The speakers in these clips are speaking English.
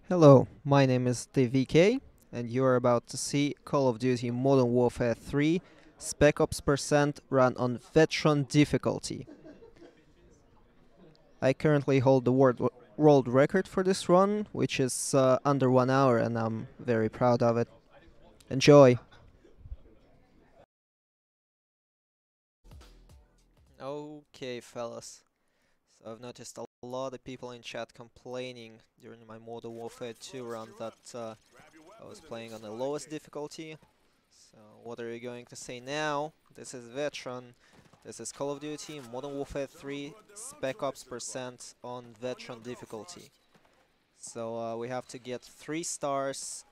Hello, my name is DVK, and you are about to see Call of Duty Modern Warfare 3 SpecOps percent run on Veteran difficulty. I currently hold the world record for this run, which is under 1 hour, and I'm very proud of it. Enjoy! Okay, fellas. So I've noticed a lot of people in chat complaining during my Modern Warfare 2 run that I was playing on the lowest difficulty. So what are you going to say now? This is Veteran. This is Call of Duty Modern Warfare 3 SpecOps percent on Veteran difficulty. So we have to get 3 stars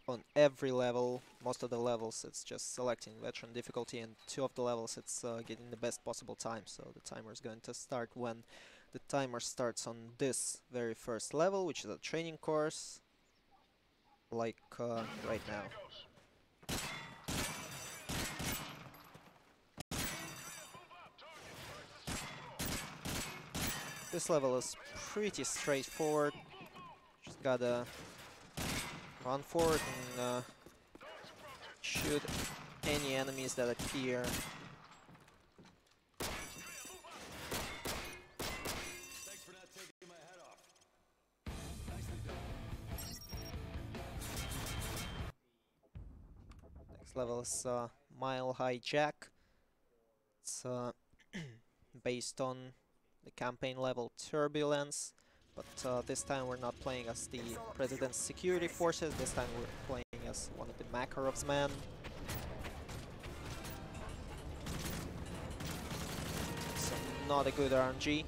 on every level. Most of the levels it's just selecting Veteran difficulty, and 2 of the levels it's getting the best possible time. So the timer is going to start when the timer starts on this very first level, which is a training course, like right now. This level is pretty straightforward. Just gotta run forward and shoot any enemies that appear. Thanks for not taking my head off. Nicely done. Next level is Mile High Jack. It's based on the campaign level Turbulence, but this time we're not playing as the President's security forces. This time we're playing as one of the Makarov's men. So not a good RNG.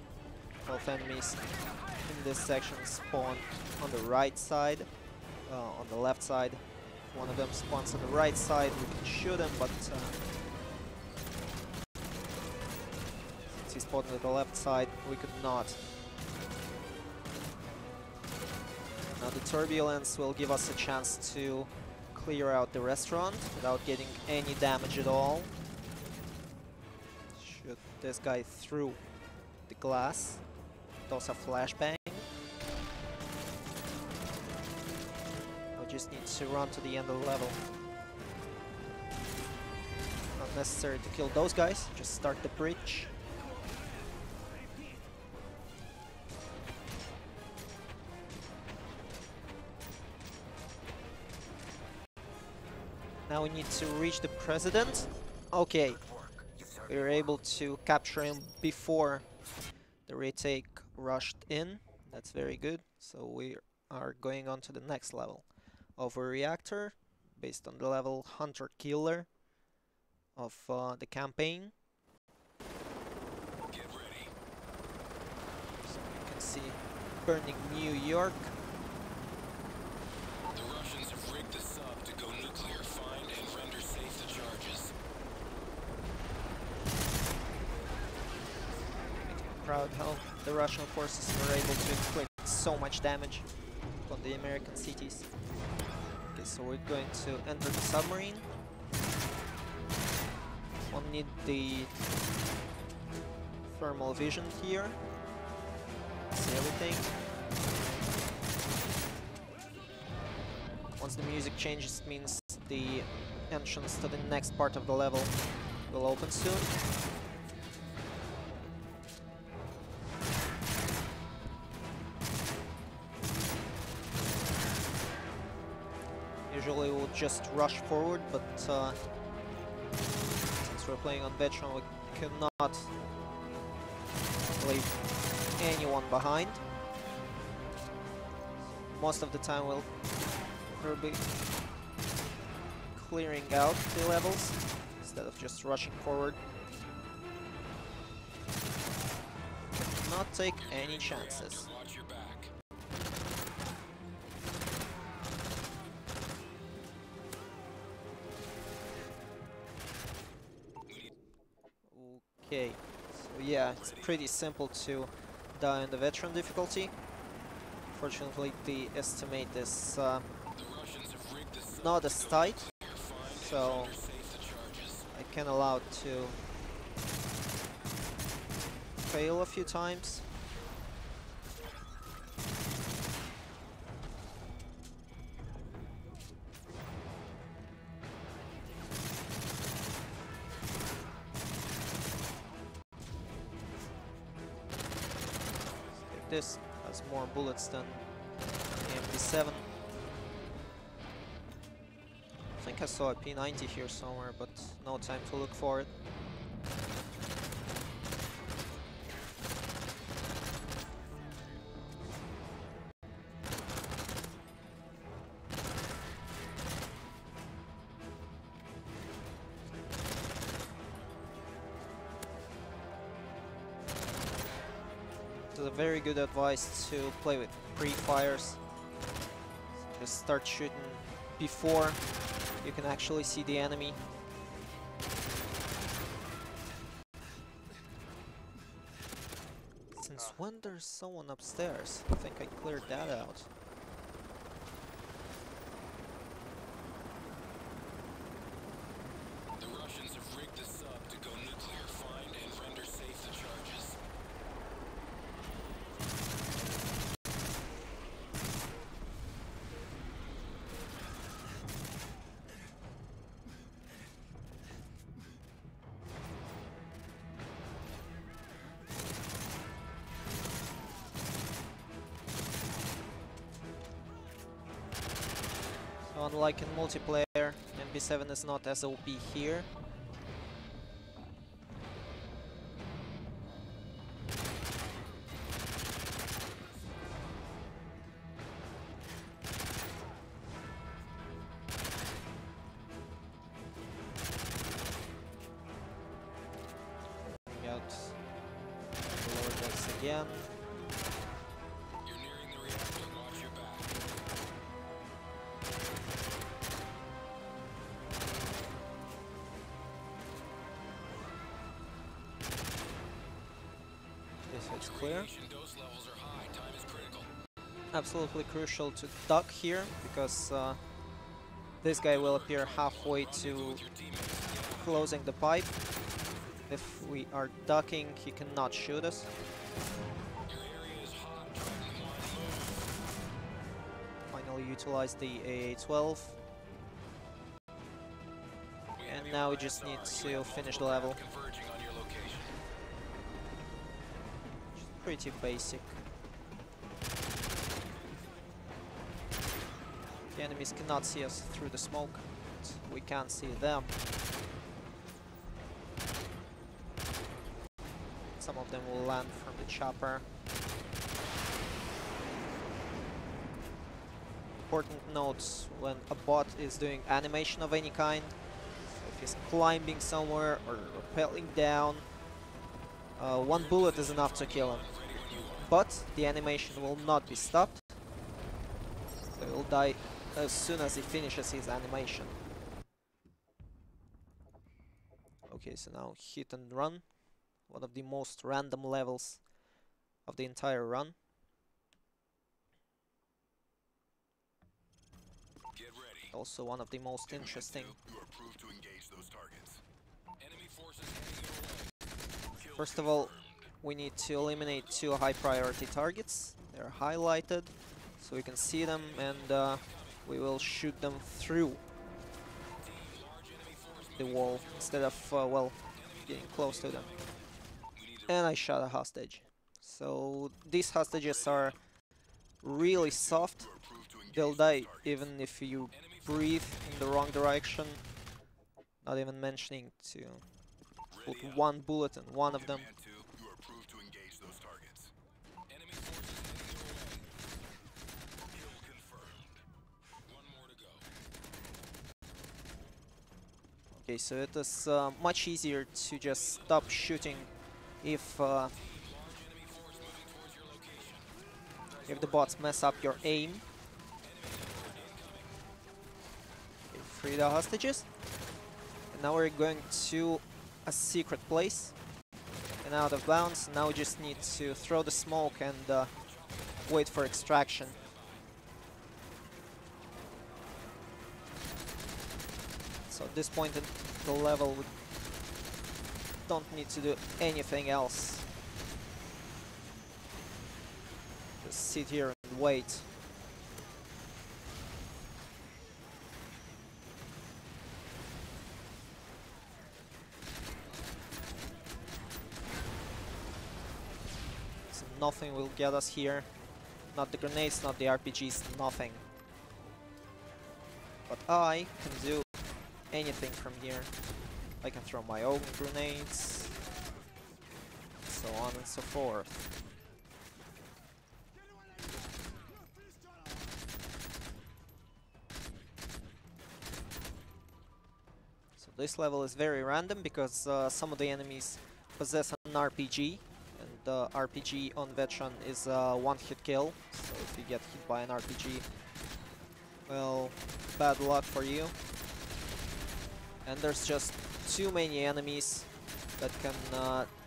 Both enemies in this section spawn on the right side, on the left side. If one of them spawns on the right side, we can shoot him, but since he spawned on the left side, we could not. Now the Turbulence will give us a chance to clear out the restaurant without getting any damage at all. Shoot this guy through the glass. Toss a flashbang. I just need to run to the end of the level. Not necessary to kill those guys, just start the bridge. Now we need to reach the President. Okay, we were able to capture him before the retake rushed in. That's very good. So we are going on to the next level of a Reactor, based on the level Hunter Killer of the campaign. Get ready. So you can see burning New York. The Russians have rigged the sub to go nuclear, find and render safe the charges. Makes me proud how the Russian forces were able to inflict so much damage on the American cities. Okay, so we're going to enter the submarine. We'll need the thermal vision here. See everything. Once the music changes, it means the entrance to the next part of the level will open soon. Usually we'll just rush forward, but since we're playing on Veteran, we cannot leave anyone behind. Most of the time we'll be clearing out the levels instead of just rushing forward. Not take any chances. Watch your back. Okay, so yeah, it's pretty simple to die on the Veteran difficulty. Fortunately, the estimate is The Russians have rigged the sub not as tight, to find so and render safe the charges. I can allow to fail a few times. this. Has more bullets than the MP7. I think I saw a P90 here somewhere, but no time to look for it. It's a very good advice to play with pre-fires. Just start shooting before you can actually see the enemy. Since when there's someone upstairs? I think I cleared that out. The Russians have rigged the sub to go nuclear, find and render safe the charges. So unlike in multiplayer, MB7 is not as OP here. Coming out the lower decks again. You're nearing the reactor, watch your back. This is clear. Radiation dose levels are high, time is critical. Absolutely crucial to duck here, because this guy will appear halfway to Rendezvous with your teammates. closing the pipe. If we are ducking, he cannot shoot us. Your area is hot, Triton 1, move. Finally utilize the AA-12. And Enemy now we ISR, just need you to have finish the multiple level. craft converging on your location. Pretty basic. The enemies cannot see us through the smoke, but we can see them. Some of them will land from the chopper. Important notes when a bot is doing animation of any kind. So if he's climbing somewhere or rappelling down, one bullet is enough to kill him. But the animation will not be stopped, so he'll die as soon as he finishes his animation. Okay, so now hit and run, one of the most random levels of the entire run. Get ready. Also one of the most interesting. You are approved to engage those targets. Enemy forces heading your way. Kill First of all, confirmed. we need to eliminate 2 high priority targets. They're highlighted, so we can see them, and we will shoot them through the wall instead of, well, getting close to them. And I shot a hostage. So these hostages are really soft. They'll die even if you breathe in the wrong direction. Not even mentioning to put one bullet in one of them. Command 2, you are approved to engage those targets. Enemy forces heading your way. Kill confirmed. One more to go. Okay, so it is much easier to just stop shooting if Large enemy force moving towards your location. the bots mess up your aim. Okay, free the hostages. And now we're going to a secret place and out of bounds. Now we just need to throw the smoke and wait for extraction. So at this point in the level we don't need to do anything else. Just sit here and wait. nothing will get us here. Not the grenades, not the RPGs, nothing. But I can do anything from here. I can throw my own grenades, so on and so forth. So this level is very random because some of the enemies possess an RPG, and the RPG on Veteran is a one-hit kill. So if you get hit by an RPG, well, bad luck for you. And there's just too many enemies that can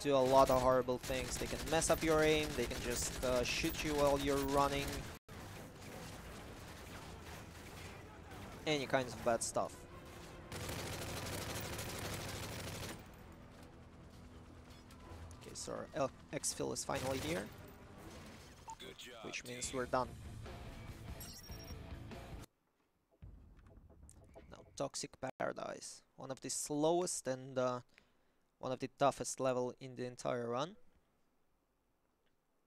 do a lot of horrible things. They can mess up your aim, they can just shoot you while you're running. Any kinds of bad stuff. Okay, so our exfil is finally here, which means we're done. Toxic Paradise, one of the slowest and one of the toughest level in the entire run,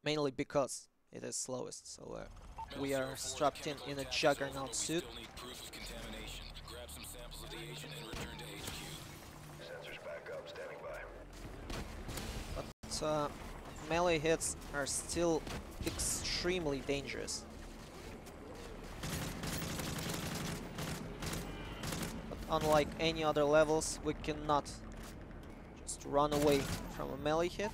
mainly because it is slowest. So we are strapped in a juggernaut suit. Grab some samples of the agent and return to HQ. Sensors back up, standing by. But melee hits are still extremely dangerous. Unlike any other levels, we cannot just run away from a melee hit.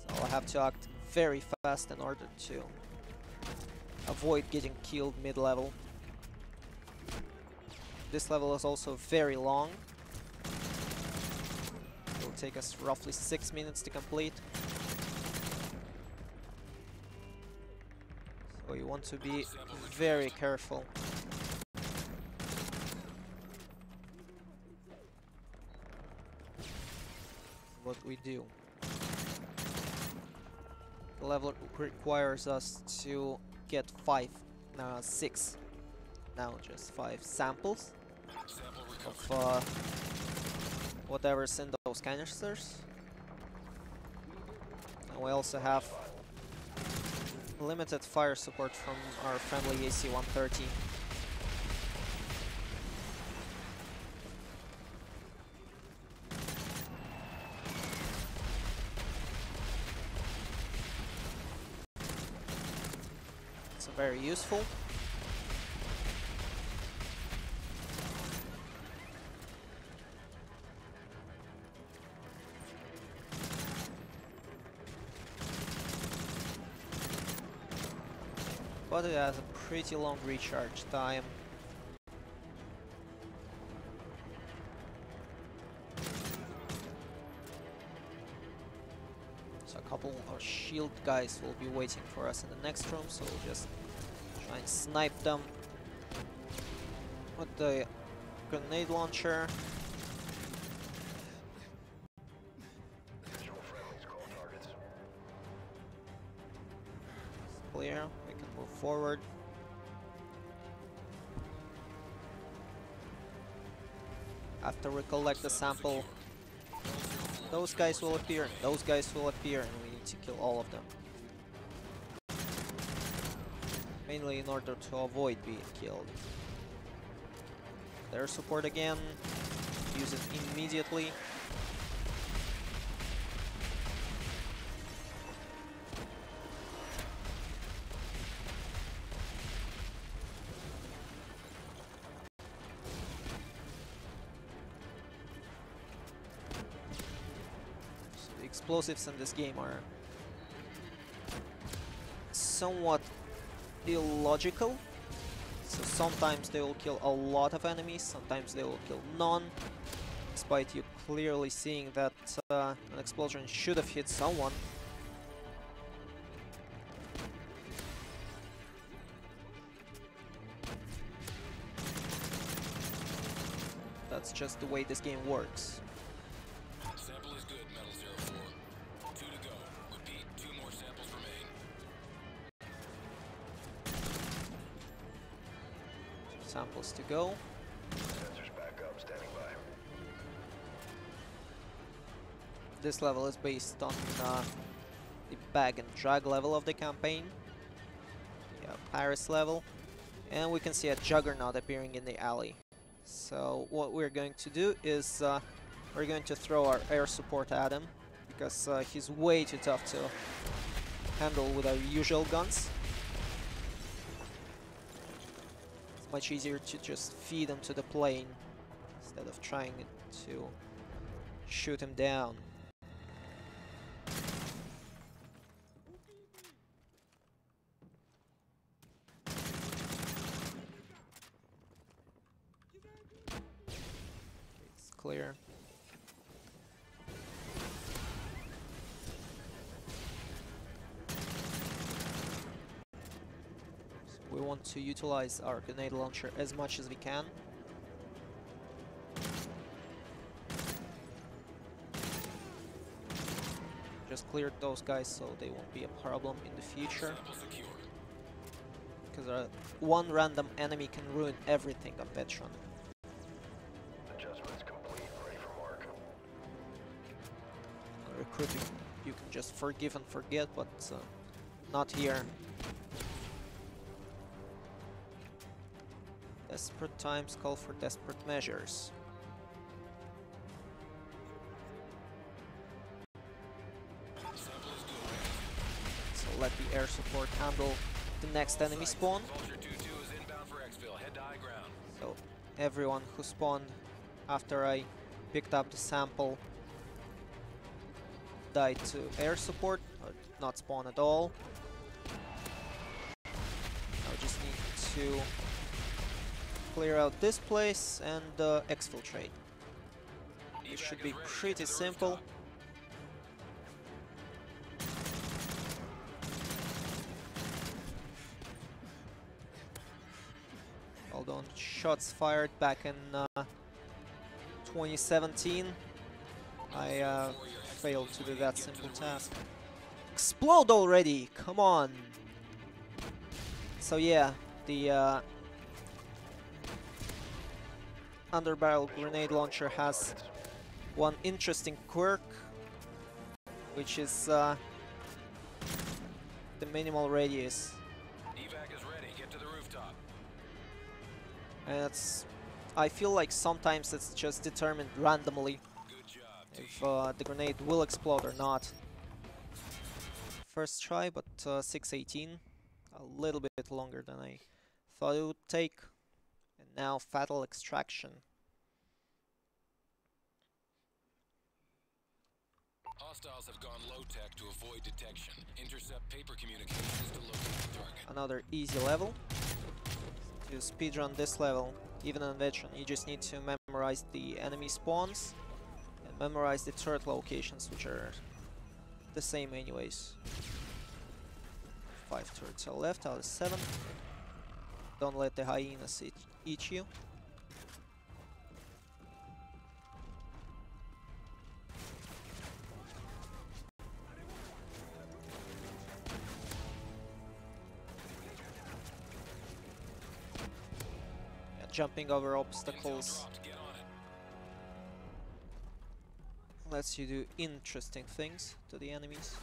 So I'll have to act very fast in order to avoid getting killed mid-level. This level is also very long. It will take us roughly 6 minutes to complete. So you want to be very careful. What we do. The level requires us to get 6, now just 5 samples of whatever's in those canisters. And we also have limited fire support from our friendly ESA 130. It's very useful. But it has a pretty long recharge time. So a couple of shield guys will be waiting for us in the next room, so we'll just try and snipe them with the grenade launcher. It's clear. Move forward. After we collect the sample, those guys will appear, those guys will appear, and we need to kill all of them. Mainly in order to avoid being killed. Their support again, use it immediately. Explosives in this game are somewhat illogical. So sometimes they will kill a lot of enemies, sometimes they will kill none, despite you clearly seeing that an explosion should have hit someone. That's just the way this game works. Samples to go. Sensors back up, standing by. This level is based on the bag and drag level of the campaign. Yeah, Paris level. And we can see a Juggernaut appearing in the alley. So what we're going to do is we're going to throw our air support at him, because he's way too tough to handle with our usual guns. It's much easier to just feed him to the plane instead of trying to shoot him down. It's clear. We want to utilize our grenade launcher as much as we can. Just cleared those guys so they won't be a problem in the future. Because one random enemy can ruin everything on Veteran. Adjustments complete, ready for mark. On recruiting, you can just forgive and forget, but not here. Desperate times call for desperate measures. So let the air support handle the next enemy spawn. So everyone who spawned after I picked up the sample died to air support, or did not spawn at all. Now we just need to clear out this place and exfiltrate. It should be pretty simple. Although shots fired back in 2017, I failed to do that simple task. Explode already! Come on! So yeah, the underbarrel grenade launcher has one interesting quirk, which is the minimal radius. Evac is ready. Get to the rooftop. And it's, I feel like sometimes it's just determined randomly Good job, if the grenade will explode or not. First try, but 6:18, a little bit longer than I thought it would take. And now Phatal Extraction. Hostiles have gone low-tech to avoid detection. Intercept paper communications to locate the target. Another easy level. To speedrun this level, even on Veteran, you just need to memorize the enemy spawns and memorize the turret locations, which are the same anyways. 5 turrets are left out of 7. Don't let the hyenas eat you. Yeah, jumping over obstacles lets you do interesting things to the enemies.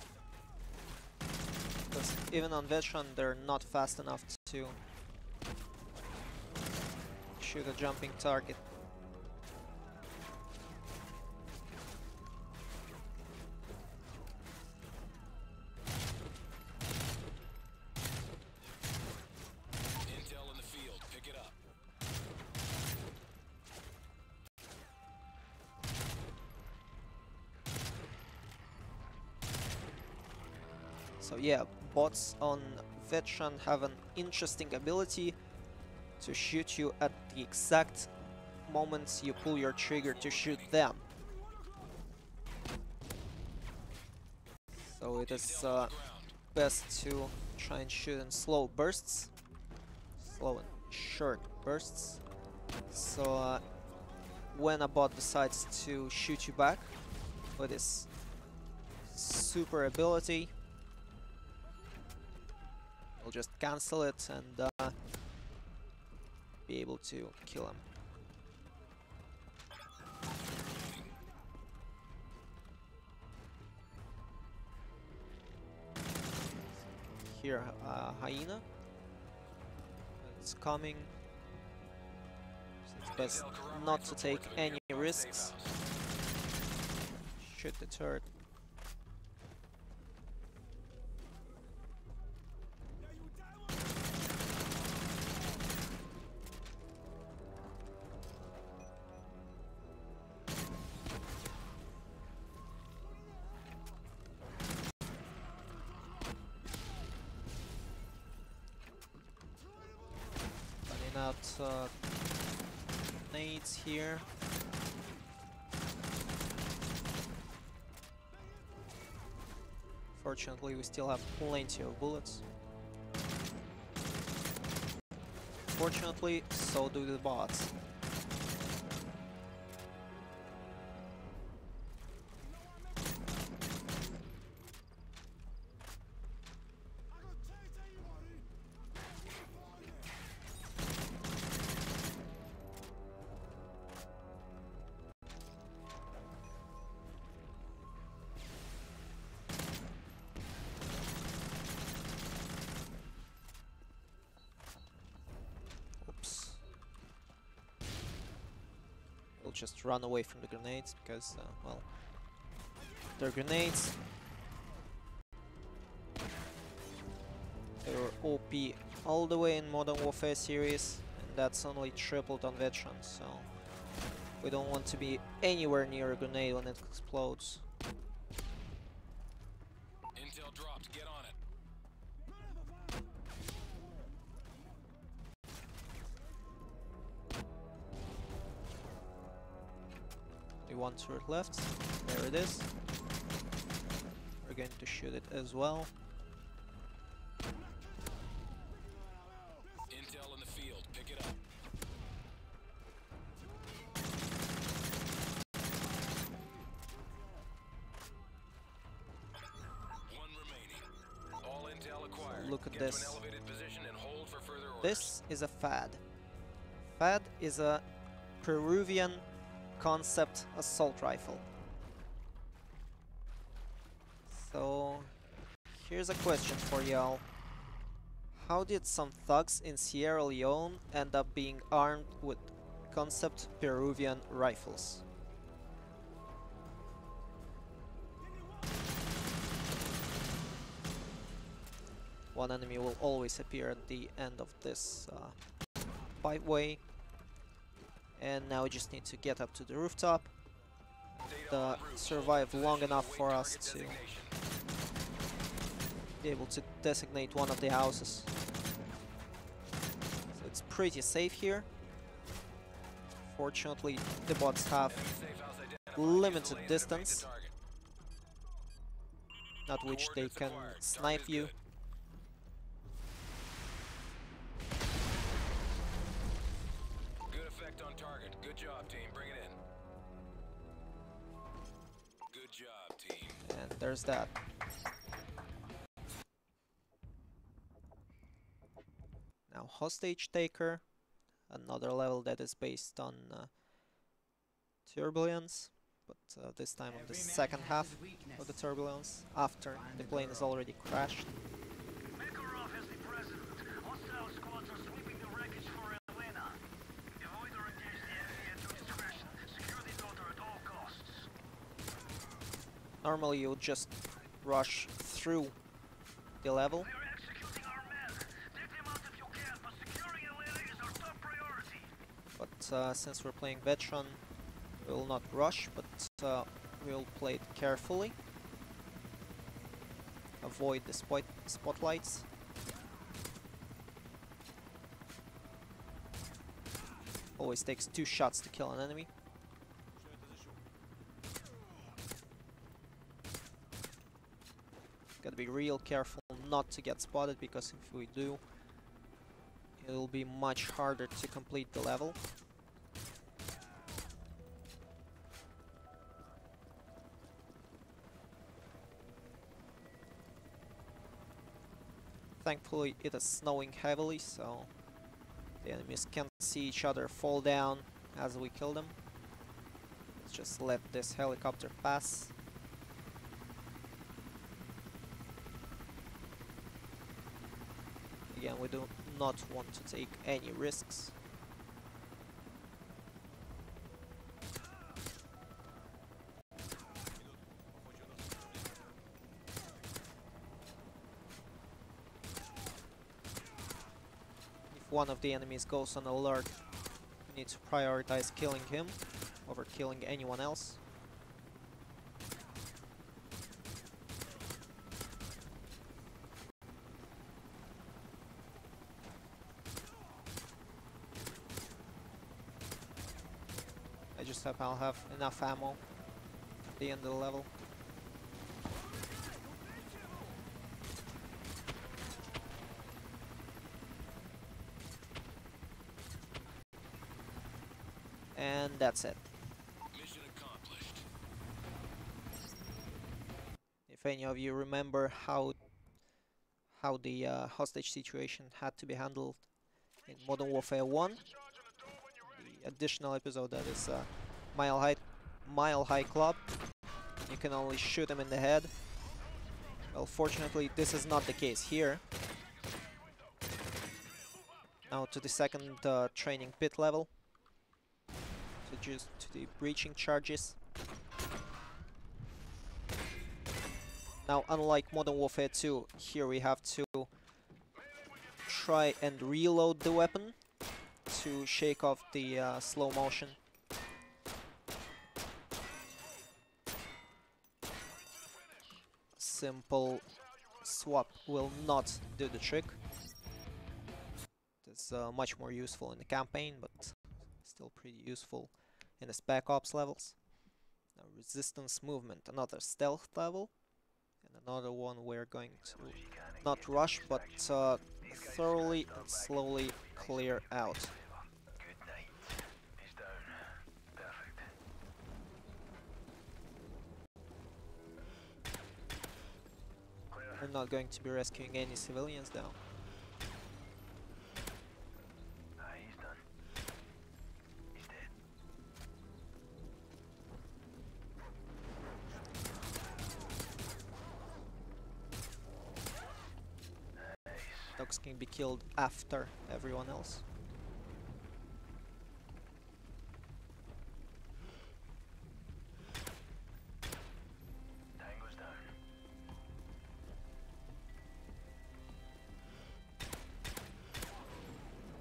Because even on Veteran, they're not fast enough to shoot a jumping target. Intel in the field. Pick it up. So yeah, bots on Veteran have an interesting ability to shoot you at the exact moments you pull your trigger to shoot them. So it is best to try and shoot in slow bursts, slow and short bursts. So when a bot decides to shoot you back with his super ability, we'll just cancel it and be able to kill him. hear a hyena. It's coming. So it's best not to take any risks. Shoot the turret. Running out nades here. Fortunately, we still have plenty of bullets. Fortunately, so do the bots. We'll just run away from the grenades because, well, they're grenades. They were OP all the way in Modern Warfare series, and that's only tripled on Veterans, so we don't want to be anywhere near a grenade when it explodes. Intel dropped. Get on it. Only one turret left. There it is. We're going to shoot it as well. Intel in the field. Pick it up. One remaining. All intel acquired. Look at Get to this. an elevated position and hold for further orders. This is a FAD. FAD is a Peruvian concept assault rifle. So here's a question for y'all. How did some thugs in Sierra Leone end up being armed with concept Peruvian rifles? One enemy will always appear at the end of this byway. And now we just need to get up to the rooftop and survive long enough for us to be able to designate one of the houses. So it's pretty safe here. Fortunately, the bots have limited distance at which they can snipe you. On target. Good job, team. Bring it in. Good job, team. And there's that. Now, hostage taker, another level that is based on turbulence, but this time on the second half of the turbulence, after the plane is already crashed. Normally you would just rush through the level. But since we're playing Veteran, we will not rush, but we'll play it carefully. Avoid the spotlights. Always takes 2 shots to kill an enemy. Gotta be real careful not to get spotted, because if we do, it will be much harder to complete the level. Thankfully it is snowing heavily, so the enemies can't see each other fall down as we kill them. Let's just let this helicopter pass. Again, we do not want to take any risks. If one of the enemies goes on alert, we need to prioritize killing him over killing anyone else. I just hope I'll have enough ammo at the end of the level. And that's it. Mission accomplished. If any of you remember how the hostage situation had to be handled in Modern Warfare 1, the additional episode that is Mile High Club, you can only shoot him in the head. Well, fortunately, this is not the case here. Now to the second training pit level, to the breaching charges. Now, unlike Modern Warfare 2, here we have to try and reload the weapon to shake off the slow motion. Simple swap will not do the trick. It's much more useful in the campaign, but still pretty useful in the SpecOps levels. Now, resistance movement, another stealth level, and another one we're going to not rush, but thoroughly and slowly clear out. We're not going to be rescuing any civilians now. He's done. He's dead. Dogs can be killed after everyone else. Tango's down.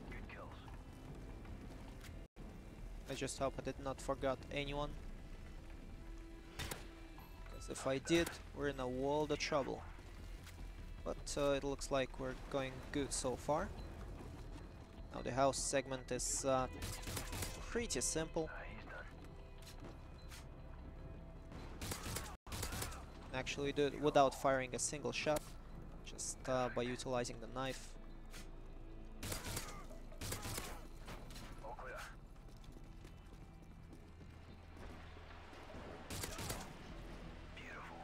Good kills. I just hope I did not forget anyone. Because if I did, we're in a world of trouble. But it looks like we're going good so far. Now the house segment is pretty simple. He's done. Actually do it without firing a single shot, just by utilizing the knife. All clear. Beautiful.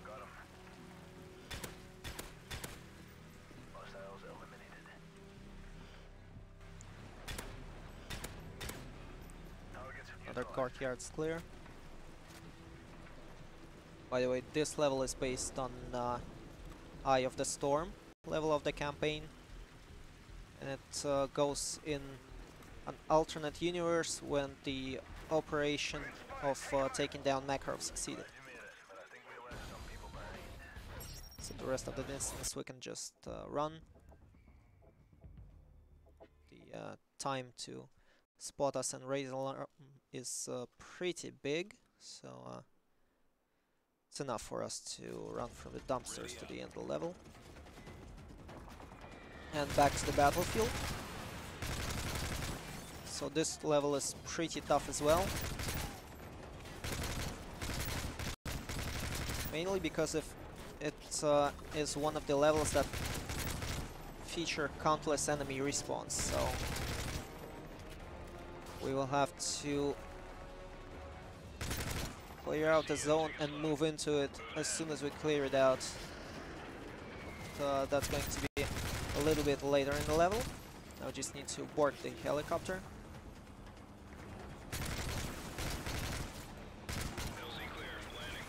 Got him. Hostiles eliminated. Targets Another neutralized. courtyard's clear. By the way, this level is based on Eye of the Storm level of the campaign, and it goes in an alternate universe when the operation of taking down Makarov succeeded. You made it, but I think we left some people behind. So the rest of the distance we can just run. The time to spot us and raise alarm is pretty big, so it's enough for us to run from the dumpsters to the end of the level. And back to the battlefield. So this level is pretty tough as well. Mainly because if it is one of the levels that feature countless enemy respawns, so we will have to clear out the zone and move into it as soon as we clear it out. That's going to be a little bit later in the level. Now we just need to board the helicopter. LZ clear. Landing.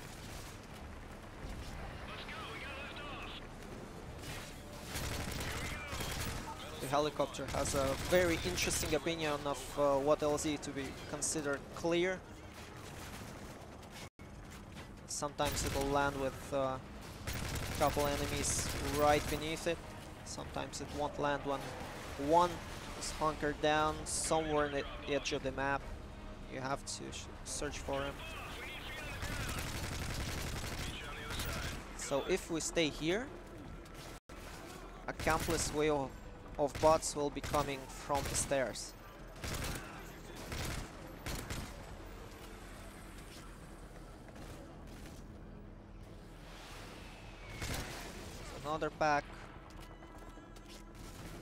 helicopter has a very interesting opinion of what LZ to be considered clear. Sometimes it'll land with a couple enemies right beneath it. Sometimes it won't land when one is hunkered down somewhere in the edge of the map. You have to search for him. So if we stay here, a countless wave of bots will be coming from the stairs. Another pack.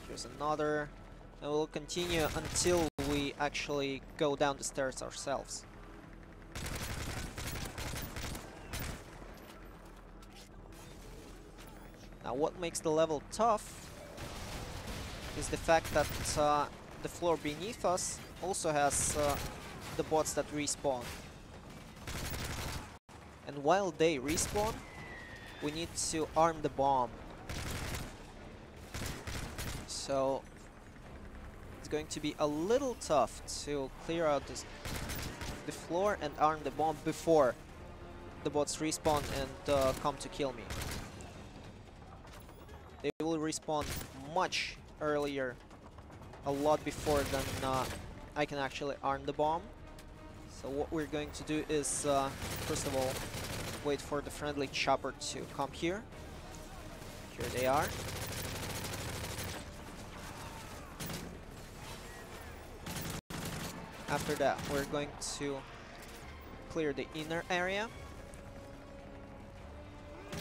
Here's another. And we'll continue until we actually go down the stairs ourselves. Now what makes the level tough is the fact that the floor beneath us also has the bots that respawn. And while they respawn, we need to arm the bomb. So it's going to be a little tough to clear out the floor and arm the bomb before the bots respawn and come to kill me. They will respawn much earlier, a lot before than I can actually arm the bomb. So what we're going to do is, first of all, wait for the friendly chopper to come here. Here they are. After that, we're going to clear the inner area.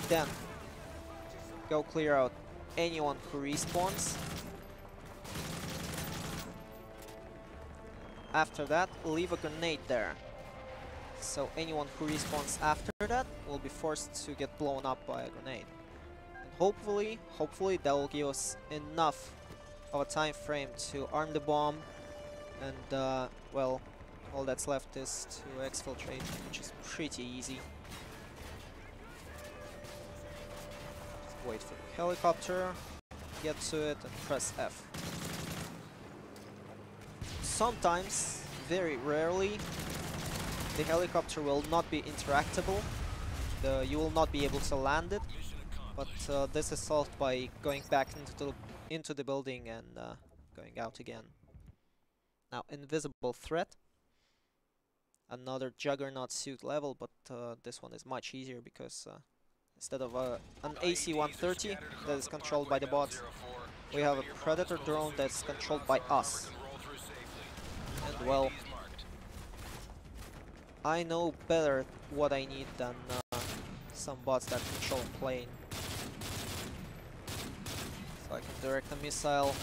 Then, go clear out anyone who respawns. After that, leave a grenade there. So anyone who respawns after that will be forced to get blown up by a grenade. And hopefully that will give us enough of a time frame to arm the bomb. And well, all that's left is to exfiltrate, which is pretty easy. Just wait for the helicopter, get to it, and press F. Sometimes, very rarely, the helicopter will not be interactable. You will not be able to land it, but this is solved by going back into the building and going out again. Now, invisible threat, another Juggernaut suit level, but this one is much easier because instead of an AC-130 that is controlled by the bots, we have a Predator drone that's controlled by us. And well, I know better what I need than some bots that control a plane. So I can direct a missile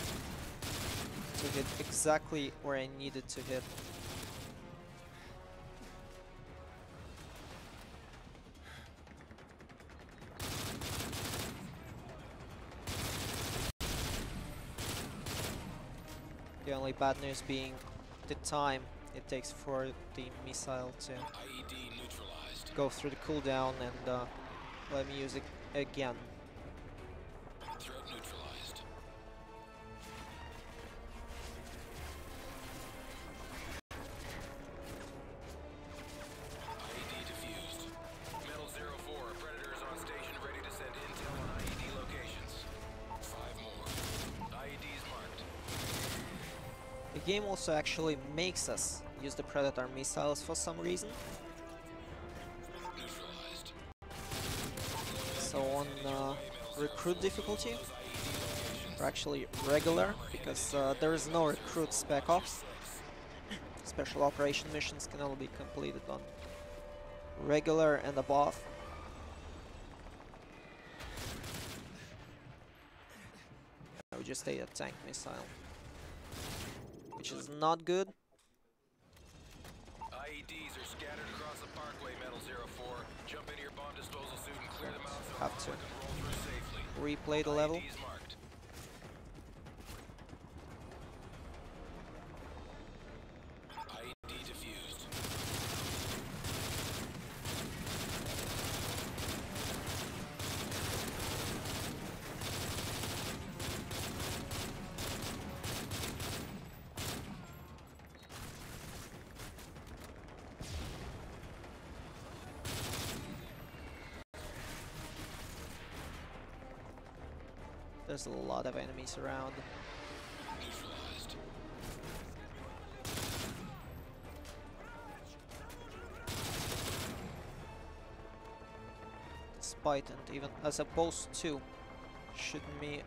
to hit exactly where I need it to hit. The only bad news being the time it takes for the missile to go through the cooldown and let me use it again. Threat neutralized. IED defused. Metal 04, a Predator is on station ready to send intel on IED locations. 5 more. IEDs marked. The game also actually makes us use the Predator missiles for some reason. Neutralized. So on recruit difficulty, or actually regular, because there is no recruit SpecOps. Special operation missions can only be completed on regular and above. Yeah, we just stay a tank missile, which is not good. IEDs are scattered across the parkway, Metal 04. Jump into your bomb disposal suit and clear them out so Have to we can roll through safely. replay the level. IEDs marked. IED defused. There's a lot of enemies around. Neutralized. Despite and even as opposed to me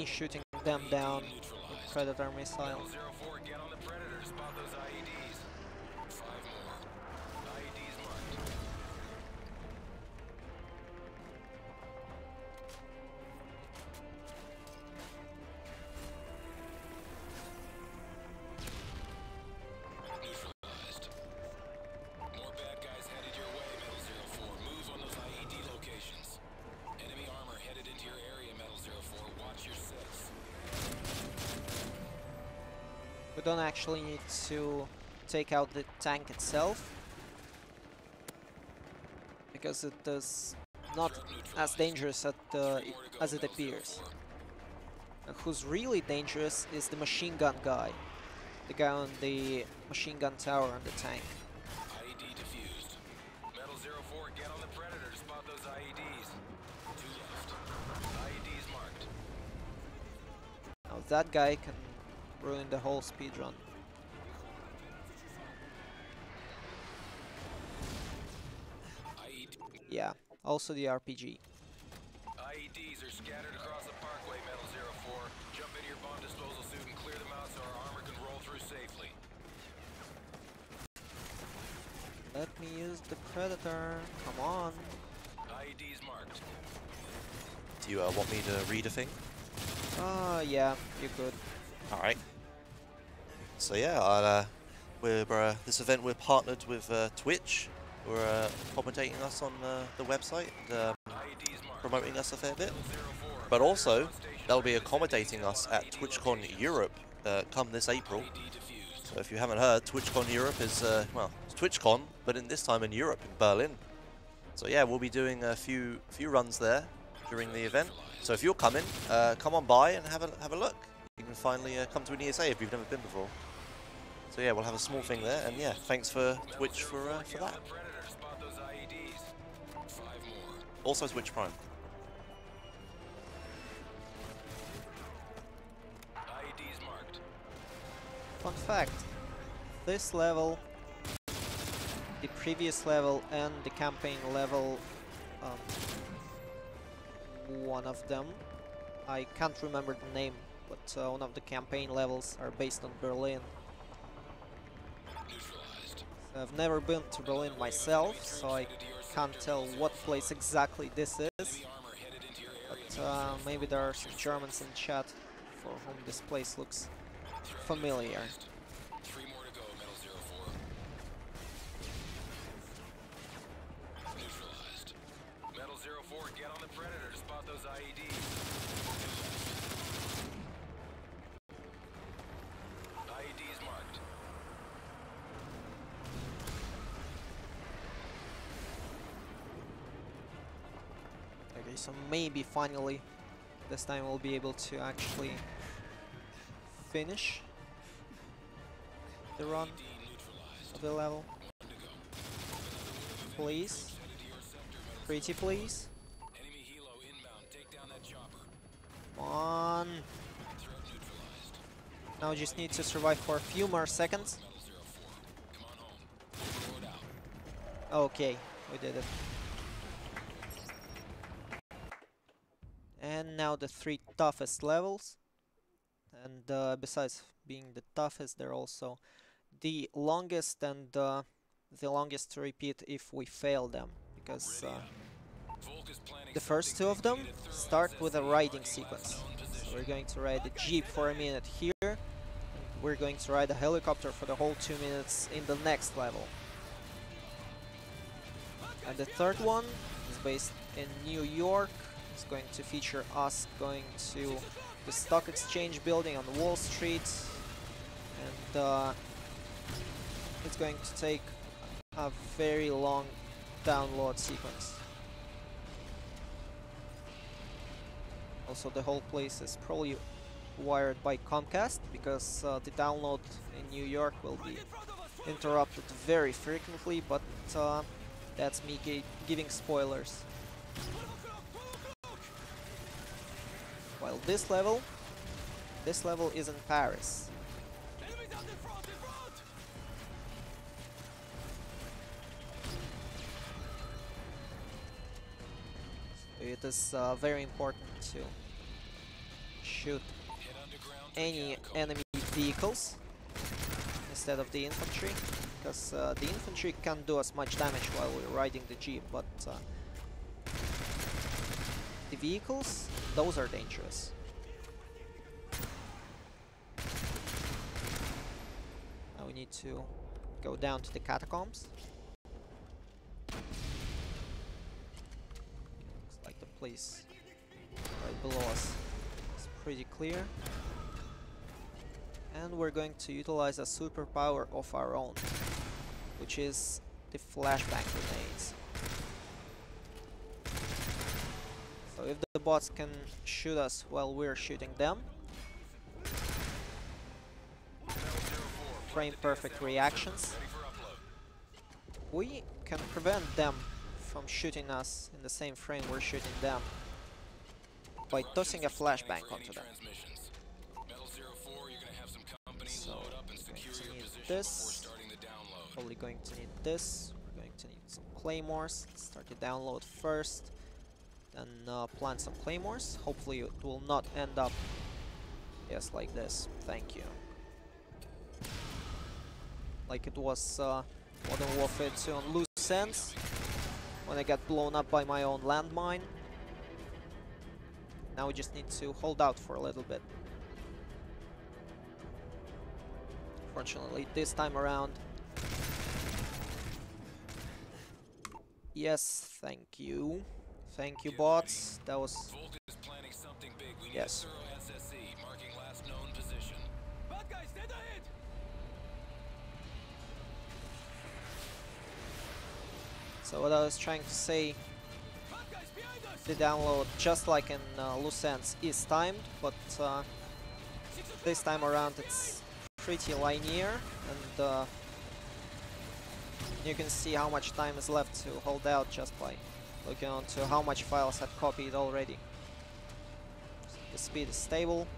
shooting them down with Predator missiles. Metal 04, get on the Predator. Spot those IEDs. 5 more. IEDs marked. Neutralized. More bad guys headed your way, Metal 04. Move on those IED locations. Enemy armor headed into your area, Metal 04. Watch your six. We don't actually need to take out the tank itself, because it is not as dangerous as it appears. Who's really dangerous is the machine gun guy. The guy on the machine gun tower on the tank. IED defused. Metal 04, get on the Predator. Spot those IEDs. 2 left. IEDs marked. Now that guy can ruin the whole speedrun. IED. Yeah, also the RPG. IEDs are scattered across the parkway, Metal 04. Jump into your bomb disposal suit and clear them out so our armor can roll through safely. Let me use the Predator. Come on. IEDs marked. Do you want me to read a thing? Yeah, you could. All right. So yeah, this event we're partnered with Twitch. We're commentating us on the website and IEDs marked. promoting us a fair bit. Metal 04. But also, they'll be accommodating us at TwitchCon Europe come this April. IED defused. So if you haven't heard, TwitchCon Europe is, well, it's TwitchCon, but this time in Europe, in Berlin. So yeah, we'll be doing a few runs there during the event. So if you're coming, come on by and have a look. You can finally come to an ESA if you've never been before. So yeah, we'll have a small thing there, and yeah, thanks for Twitch for that. Predator. Spot those IEDs. 5 more. Also Twitch Prime. IEDs marked. Fun fact, this level, the previous level and the campaign level, one of them, I can't remember the name, but one of the campaign levels are based on Berlin. Neutralized. I've never been to Berlin myself, so I can't tell what place exactly this is, Enemy armor headed into your area. but maybe there are some Germans in chat for whom this place looks familiar. 3 more to go, Metal 04. Neutralized. Metal 04, get on the Predator. Spot those IEDs. IEDs marked. Okay, so maybe finally this time we'll be able to actually finish the run IED neutralized. of the level. 1 to go. Please, Headed to your sector, Metal pretty please. Enemy helo inbound. Take down that chopper. Come on. Threat neutralized. Now just need to survive for a few more seconds. Metal 04. Come on home. Throw it out. Okay, we did it. And now the 3 toughest levels. And besides being the toughest, they're also the longest and the longest to repeat if we fail them. Because Volk is planning the first 2 of them start with a riding sequence. So we're going to ride the jeep for a minute here, and we're going to ride a helicopter for the whole 2 minutes in the next level. And the third one is based in New York. It's going to feature us going to the stock exchange building on Wall Street, and it's going to take a very long download sequence. Also, the whole place is probably wired by Comcast, because the download in New York will be interrupted very frequently, but that's me giving spoilers. While this level is in Paris. It is very important to shoot any enemy vehicles instead of the infantry, because the infantry can't do as much damage while we're riding the jeep, but the vehicles, those are dangerous. Now we need to go down to the catacombs. Looks like the place right below us is pretty clear. And we're going to utilize a superpower of our own, which is the flashbang grenades. So if the bots can shoot us while we're shooting them, frame perfect reactions, we can prevent them from shooting us in the same frame we're shooting them by tossing a flashbang onto them. So we're going to need this, probably going to need this, we're going to need some claymores. Let's start the download first, then plant some claymores. Hopefully it will not end up, yes, like this. Thank you. Like it was Modern Warfare 2 on loose ends, when I got blown up by my own landmine. Now we just need to hold out for a little bit. Fortunately, this time around. Yes, thank you. Thank you, bots. That was... Yes. So what I was trying to say, the download, just like in loose ends, is timed, but this time around it's pretty linear, and you can see how much time is left to hold out just by looking onto how much files had copied already. The speed is stable,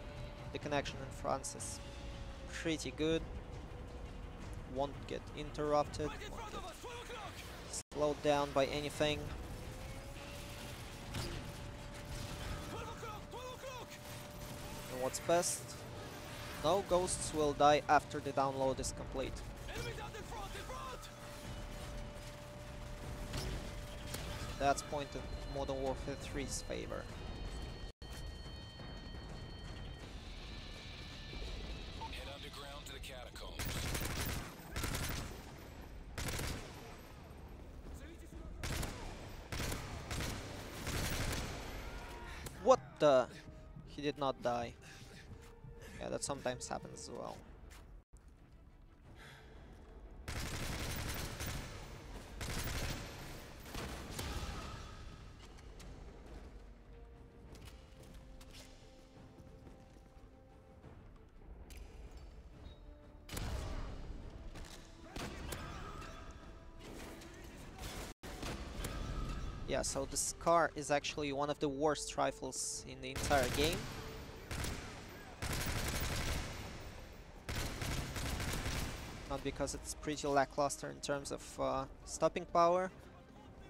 the connection in France is pretty good, won't get interrupted, won't get slowed down by anything. And what's best, no ghosts will die after the download is complete. That's pointed in Modern Warfare 3's favor. Head underground to the catacombs. What the? He did not die. Yeah, that sometimes happens as well. Yeah, so the Scar is actually one of the worst rifles in the entire game. Not because it's pretty lackluster in terms of stopping power,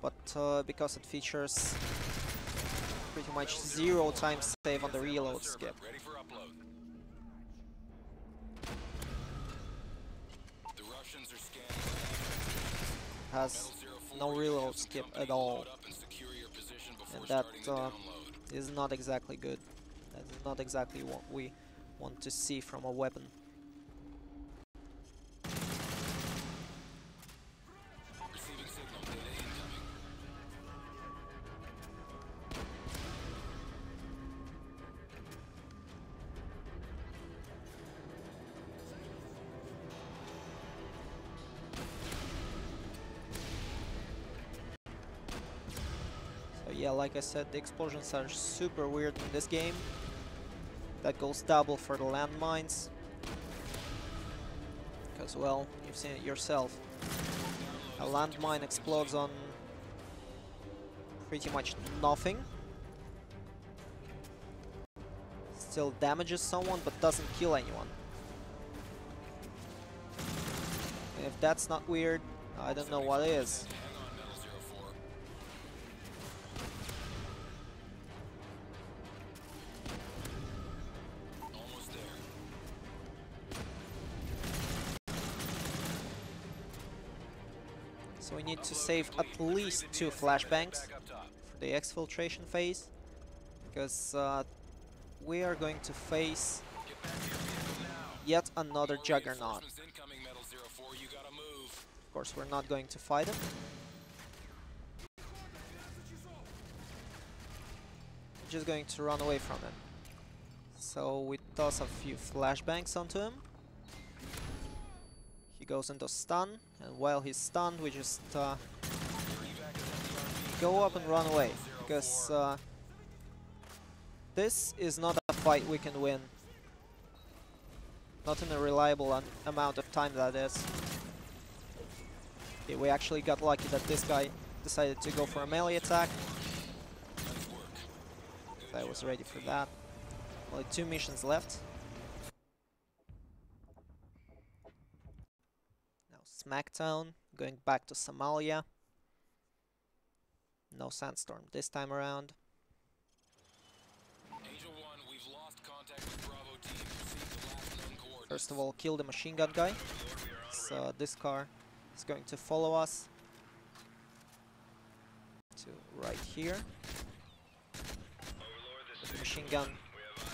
but because it features pretty much 0 time save on the reload skip. Has no reload skip at all, and that is not exactly good. That is not exactly what we want to see from a weapon. Yeah, like I said, the explosions are super weird in this game. That goes double for the landmines. Because, well, you've seen it yourself. A landmine explodes on pretty much nothing. still damages someone but doesn't kill anyone. And if that's not weird, I don't know what is. Hang on, Metal 04. Almost there. So we need to save at least 2 flashbangs Back up top. for the exfiltration phase, because we are going to face Get back to your vehicle now. yet another More juggernaut. reinforcements incoming, Metal 04. You gotta move. Of course, we're not going to fight him. We're just going to run away from him. So we toss a few flashbangs onto him. He goes into stun, and while he's stunned, we just go up and run away, because this is not a fight we can win. Not in a reliable amount of time, that is. Okay, we actually got lucky that this guy decided to go for a melee attack. I was ready for that. Only 2 missions left. Now Smackdown, going back to Somalia. No sandstorm this time around. Angel 1, we've lost contact with Bravo team. Proceed to last known coordinates. First of all, kill the machine gun guy. So this car is going to follow us to right here. If the machine gun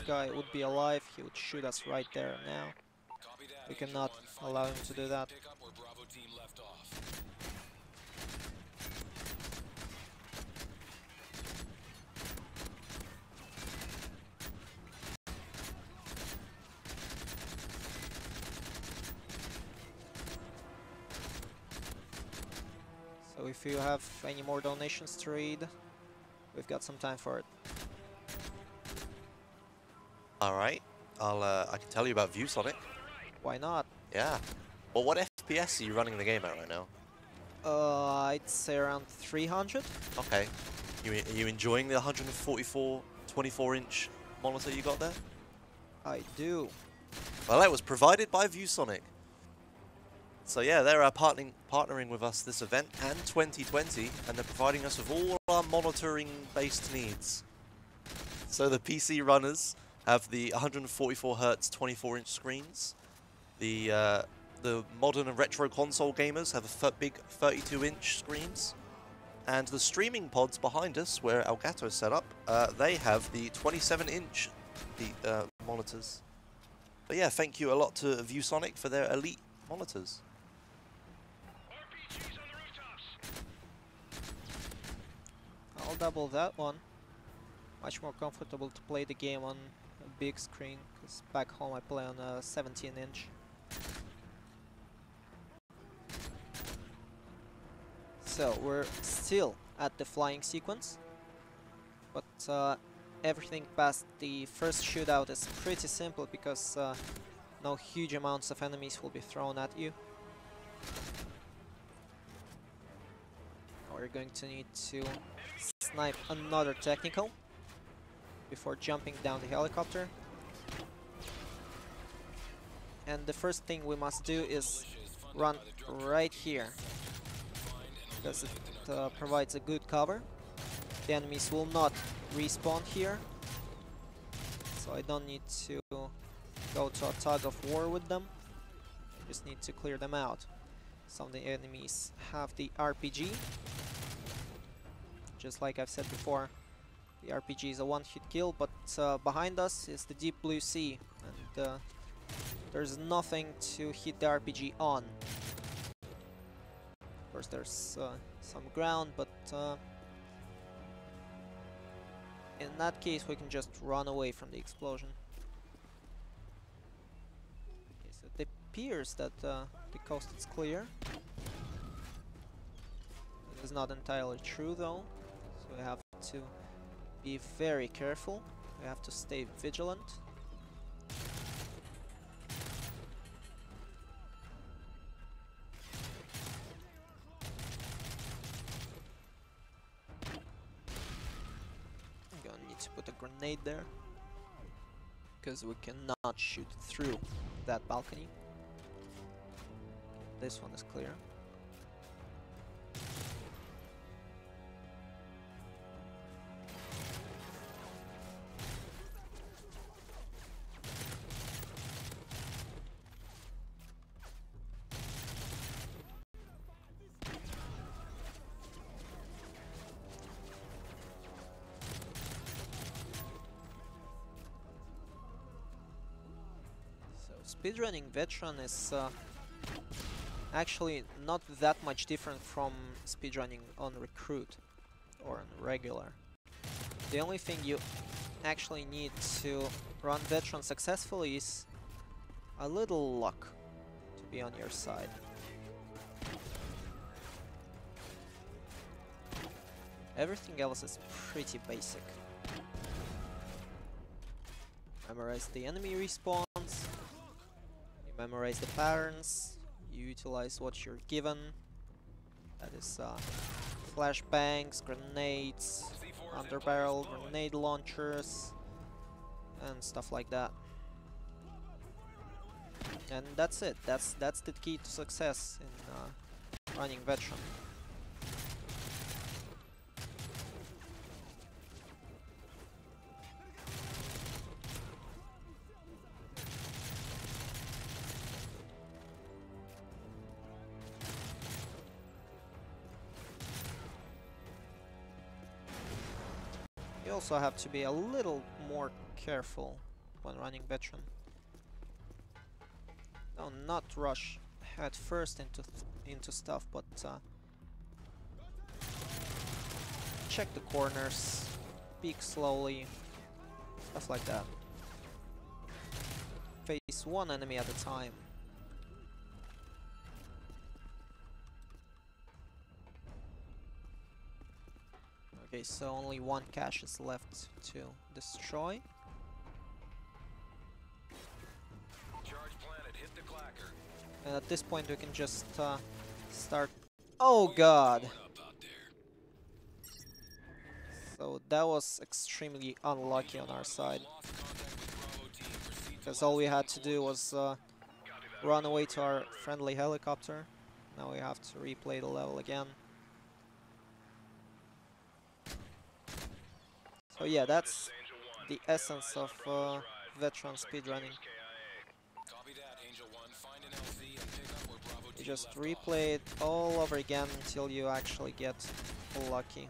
guy would be alive, he would shoot us right there and now. Copy that, We Angel cannot 1. Find allow an him to MC do that. Pick up where Bravo team left off. So if you have any more donations to read, we've got some time for it. All right. I can tell you about ViewSonic. Why not? Yeah. Well, what FPS are you running the game at right now? I'd say around 300. Okay. Are you enjoying the 144 24-inch monitor you got there? I do. Well, that was provided by ViewSonic. So yeah, they're partnering with us this event and 2020, and they're providing us with all our monitoring-based needs. So the PC runners have the 144 Hz 24-inch screens. The modern and retro console gamers have a big 32-inch screens. And the streaming pods behind us, where Elgato is set up, they have the 27-inch monitors. But yeah, thank you a lot to ViewSonic for their elite monitors. I'll double that one. Much more comfortable to play the game on a big screen, because back home I play on a 17-inch. So we're still at the flying sequence, but everything past the first shootout is pretty simple, because no huge amounts of enemies will be thrown at you. We're going to need to snipe another technical before jumping down the helicopter. And the first thing we must do is run right here, because it provides a good cover. The enemies will not respawn here, so I don't need to go to a tug of war with them. I just need to clear them out. Some of the enemies have the RPG. Just like I've said before, the RPG is a one-hit kill, but behind us is the deep blue sea, and there's nothing to hit the RPG on. Of course, there's some ground, but in that case we can just run away from the explosion. Okay, so it appears that the coast is clear. It is not entirely true though, so we have to be very careful. We have to stay vigilant. I'm gonna need to put a grenade there. because we cannot shoot through that balcony. This one is clear. Speedrunning Veteran is actually not that much different from speedrunning on Recruit or on Regular. The only thing you actually need to run Veteran successfully is a little luck to be on your side. Everything else is pretty basic. Memorize the enemy respawns. Memorize the patterns, you utilize what you're given. That is flashbangs, grenades, underbarrel, grenade launchers, and stuff like that. And that's it. That's the key to success in running Veteran. You also have to be a little more careful when running Veteran. No, not rush head first into stuff, but check the corners, peek slowly, stuff like that. Face one enemy at a time. Okay, so only one cache is left to destroy. Charge planted, hit the clacker. And at this point we can just start... Oh god! So that was extremely unlucky on our side. Because all we had to do was run away to our friendly helicopter. Now we have to replay the level again. So yeah, that's the essence of Veteran speedrunning. You just replay it all over again until you actually get lucky.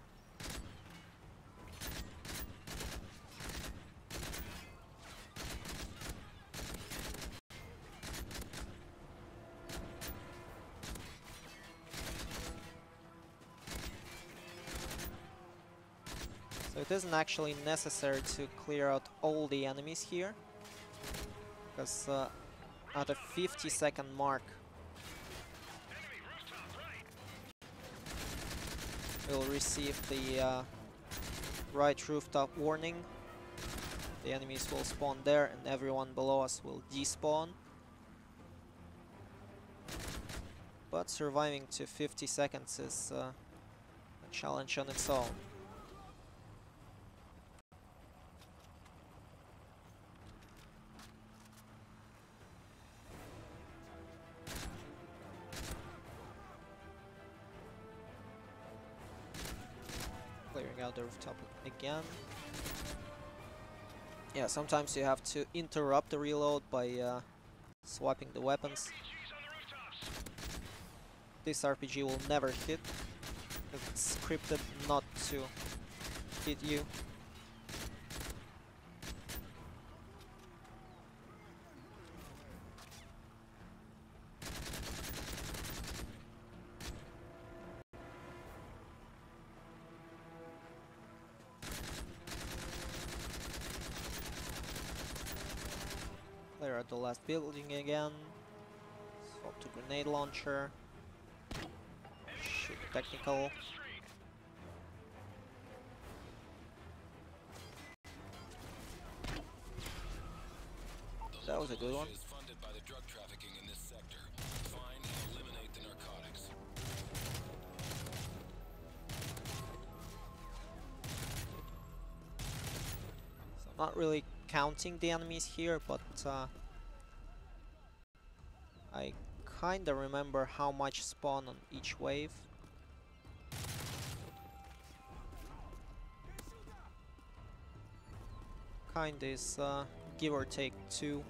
So it isn't actually necessary to clear out all the enemies here, because at the 50-second mark we'll receive the right rooftop warning. The enemies will spawn there and everyone below us will despawn. But surviving to 50 seconds is a challenge on its own. Clearing out the rooftop again. Yeah, sometimes you have to interrupt the reload by swapping the weapons. This RPG will never hit, because it's scripted not to hit you. Clear out the last building again. Swap to grenade launcher. Shoot technical. That was a good one. Funded by the drug trafficking in this sector. Find and eliminate the narcotics. So I'm not really counting the enemies here, but I kinda remember how much spawn on each wave. Kinda is give or take 2.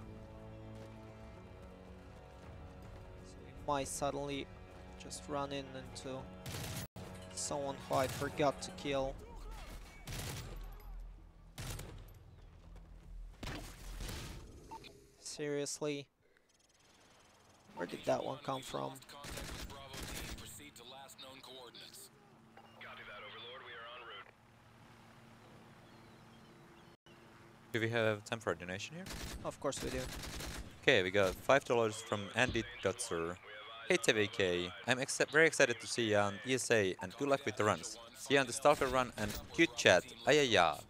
So we might suddenly just run into someone who I forgot to kill. Seriously? Where did that one come from? Do we have time for a donation here? Of course we do. Okay, we got $5 from Andy Dutzer. Hey TVK, I'm very excited to see you on ESA and good luck with the runs. See you on the Stalker run and cute chat. Ayaya.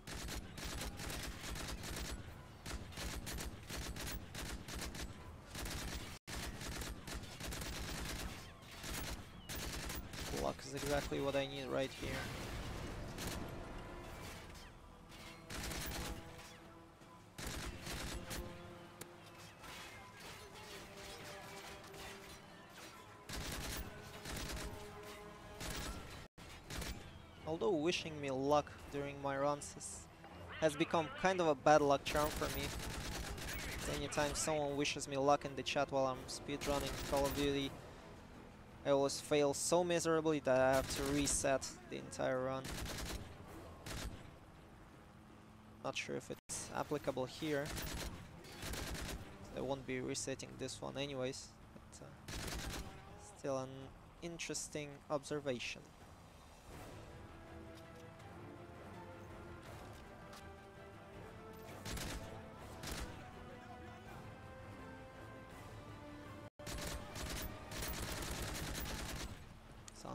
Luck is exactly what I need right here. Although wishing me luck during my runs has become kind of a bad luck charm for me. Anytime someone wishes me luck in the chat while I'm speedrunning Call of Duty, I always fail so miserably that I have to reset the entire run. Not sure if it's applicable here. I won't be resetting this one anyways, but still an interesting observation.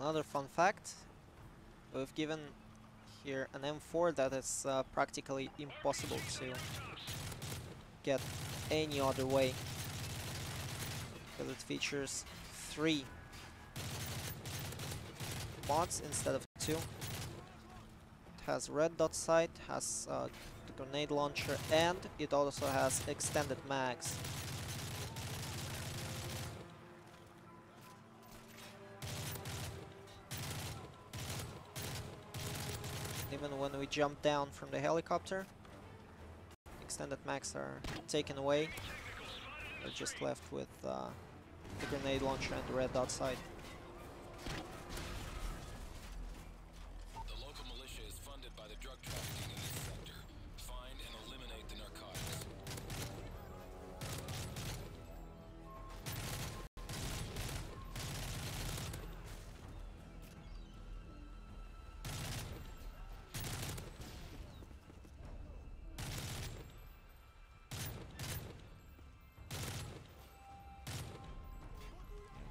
Another fun fact, we've given here an M4 that is practically impossible to get any other way, because it features 3 mods instead of 2. It has red dot sight, has the grenade launcher, and it also has extended mags. Even when we jump down from the helicopter, extended mags are taken away. We're just left with the grenade launcher and the red dot sight. The local militia is funded by the drug trafficking in this sector. Find and eliminate the narcotics.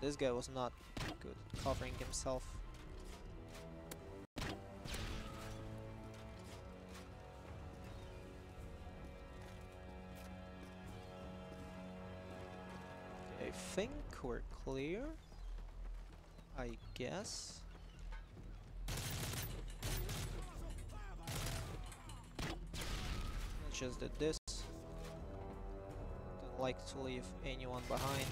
This guy was not good covering himself. Okay, I think we're clear, I guess. I just did this. Don't like to leave anyone behind.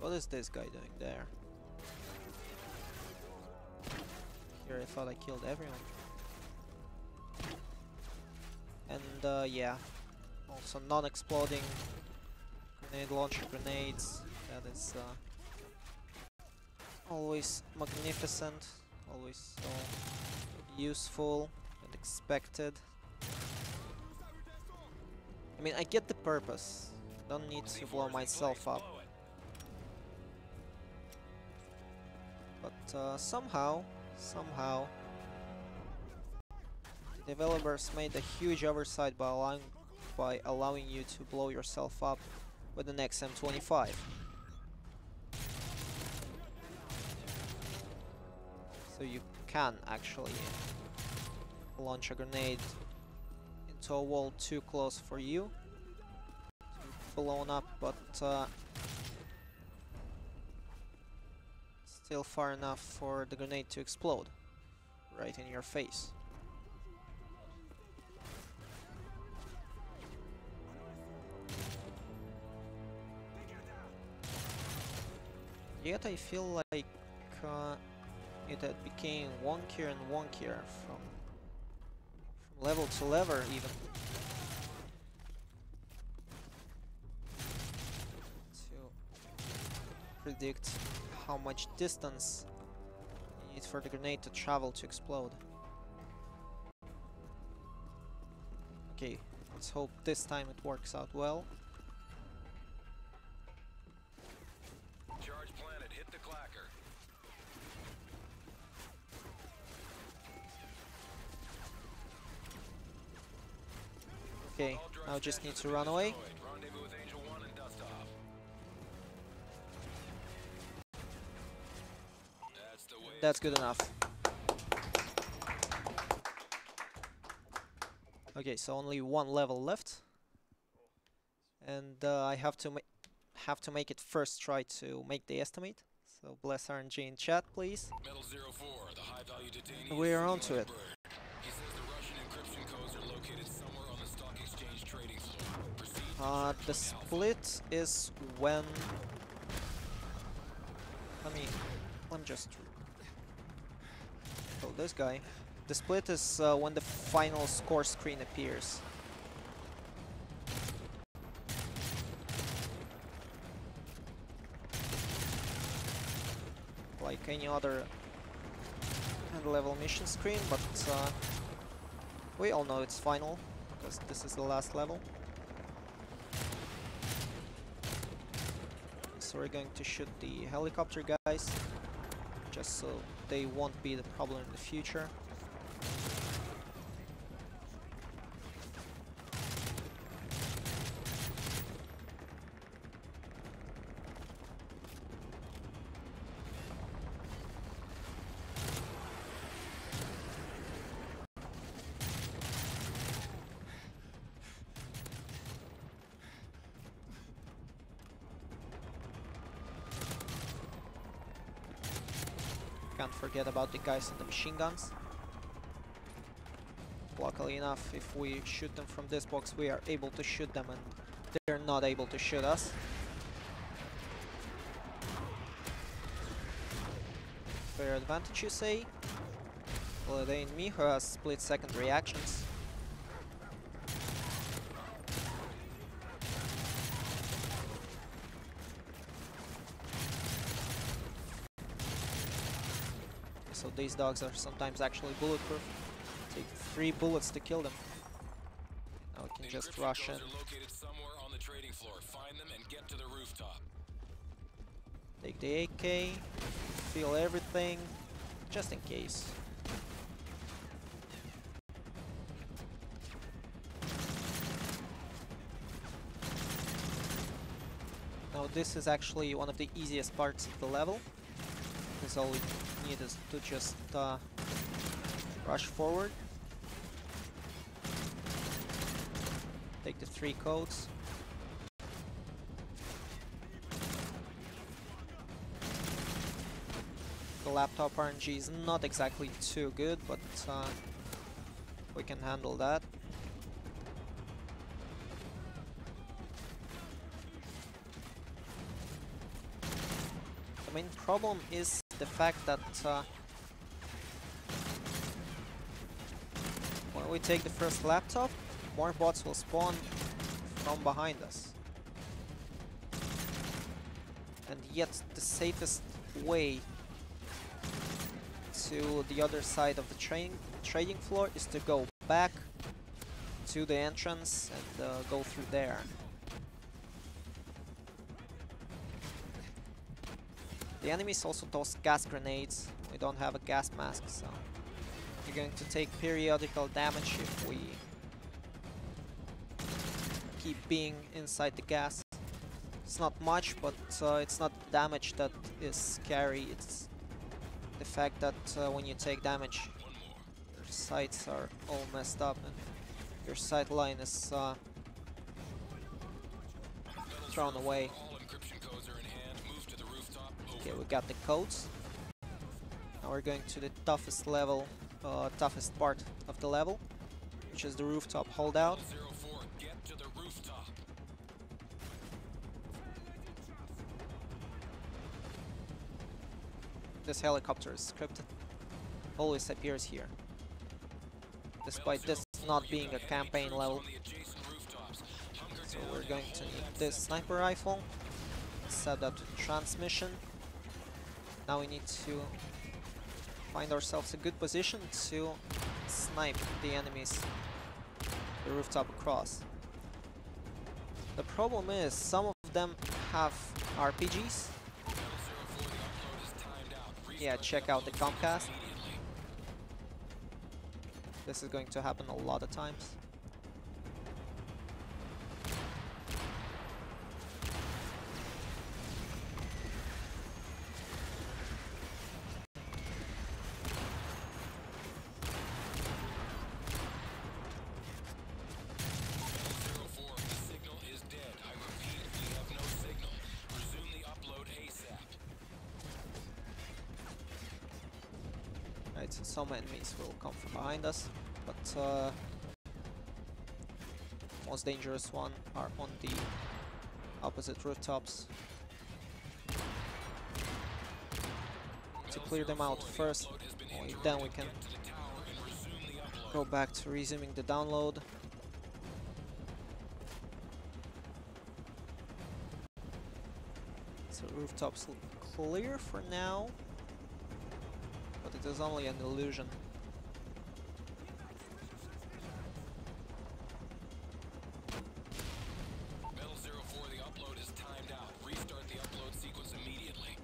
What is this guy doing there? Here I thought I killed everyone. And yeah, also non-exploding grenade launcher grenades. That is always magnificent, always so useful and expected. I mean, I get the purpose. Don't need to blow myself up. But somehow, the developers made a huge oversight by allowing you to blow yourself up with an XM25. So you can actually launch a grenade into a wall too close for you to be blown up, but still far enough for the grenade to explode right in your face. Yet I feel like it had became wonkier and wonkier from level to level even. To predict how much distance you need for the grenade to travel to explode. Okay, let's hope this time it works out well. Charge planet, hit the clacker. Okay, now just need to run away. Rendezvous with Angel 1 and dust off. That's the way. That's good enough. Okay, so only one level left, and I have to make it first try to make the estimate. So bless RNG in chat, please. Metal 04, the high value detainee. We are onto it. He says the Russian encryption codes are located somewhere on the stock exchange trading floor. Proceed to The split is when. Let me just kill this guy. The split is when the final score screen appears. Like any other end-level mission screen, but we all know it's final because this is the last level. So we're going to shoot the helicopter guys, just so they won't be the problem in the future. Can't forget about the guys in the machine guns. Luckily enough, if we shoot them from this box, we are able to shoot them and they're not able to shoot us. Fair advantage, you say? Well, it ain't me who has split-second reactions. So these dogs are sometimes actually bulletproof. Take 3 bullets to kill them. Now we can just rush in. Are located somewhere on the trading floor. Find them and get to the rooftop. Take the AK, feel everything, just in case. Now this is actually one of the easiest parts of the level, because all we need is to just rush forward. Take the 3 codes. The laptop RNG is not exactly too good, but we can handle that. The main problem is the fact that when we take the first laptop, more bots will spawn from behind us. And yet the safest way to the other side of the trading floor is to go back to the entrance and go through there. The enemies also toss gas grenades. We don't have a gas mask, so we're going to take periodical damage if we keep being inside the gas. It's not much, but it's not damage that is scary. It's the fact that when you take damage, your sights are all messed up and your sight line is thrown away. Okay, we got the codes. Now we're going to the toughest level, toughest part of the level, which is the rooftop holdout. This helicopter is scripted. Always appears here. Despite this not being a campaign level. So we're going to need this sniper rifle. Set that to transmission. Now we need to find ourselves a good position to snipe the enemies the rooftop across. The problem is some of them have RPGs. Yeah, check out the Comcast. This is going to happen a lot of times. Right, so some enemies will come from behind us, but most dangerous one are on the opposite rooftops. To clear them out first, only then we can go back to resuming the download. So rooftops look clear for now. But it is only an illusion. Metal 04, the upload is timed out. Restart the upload sequence immediately.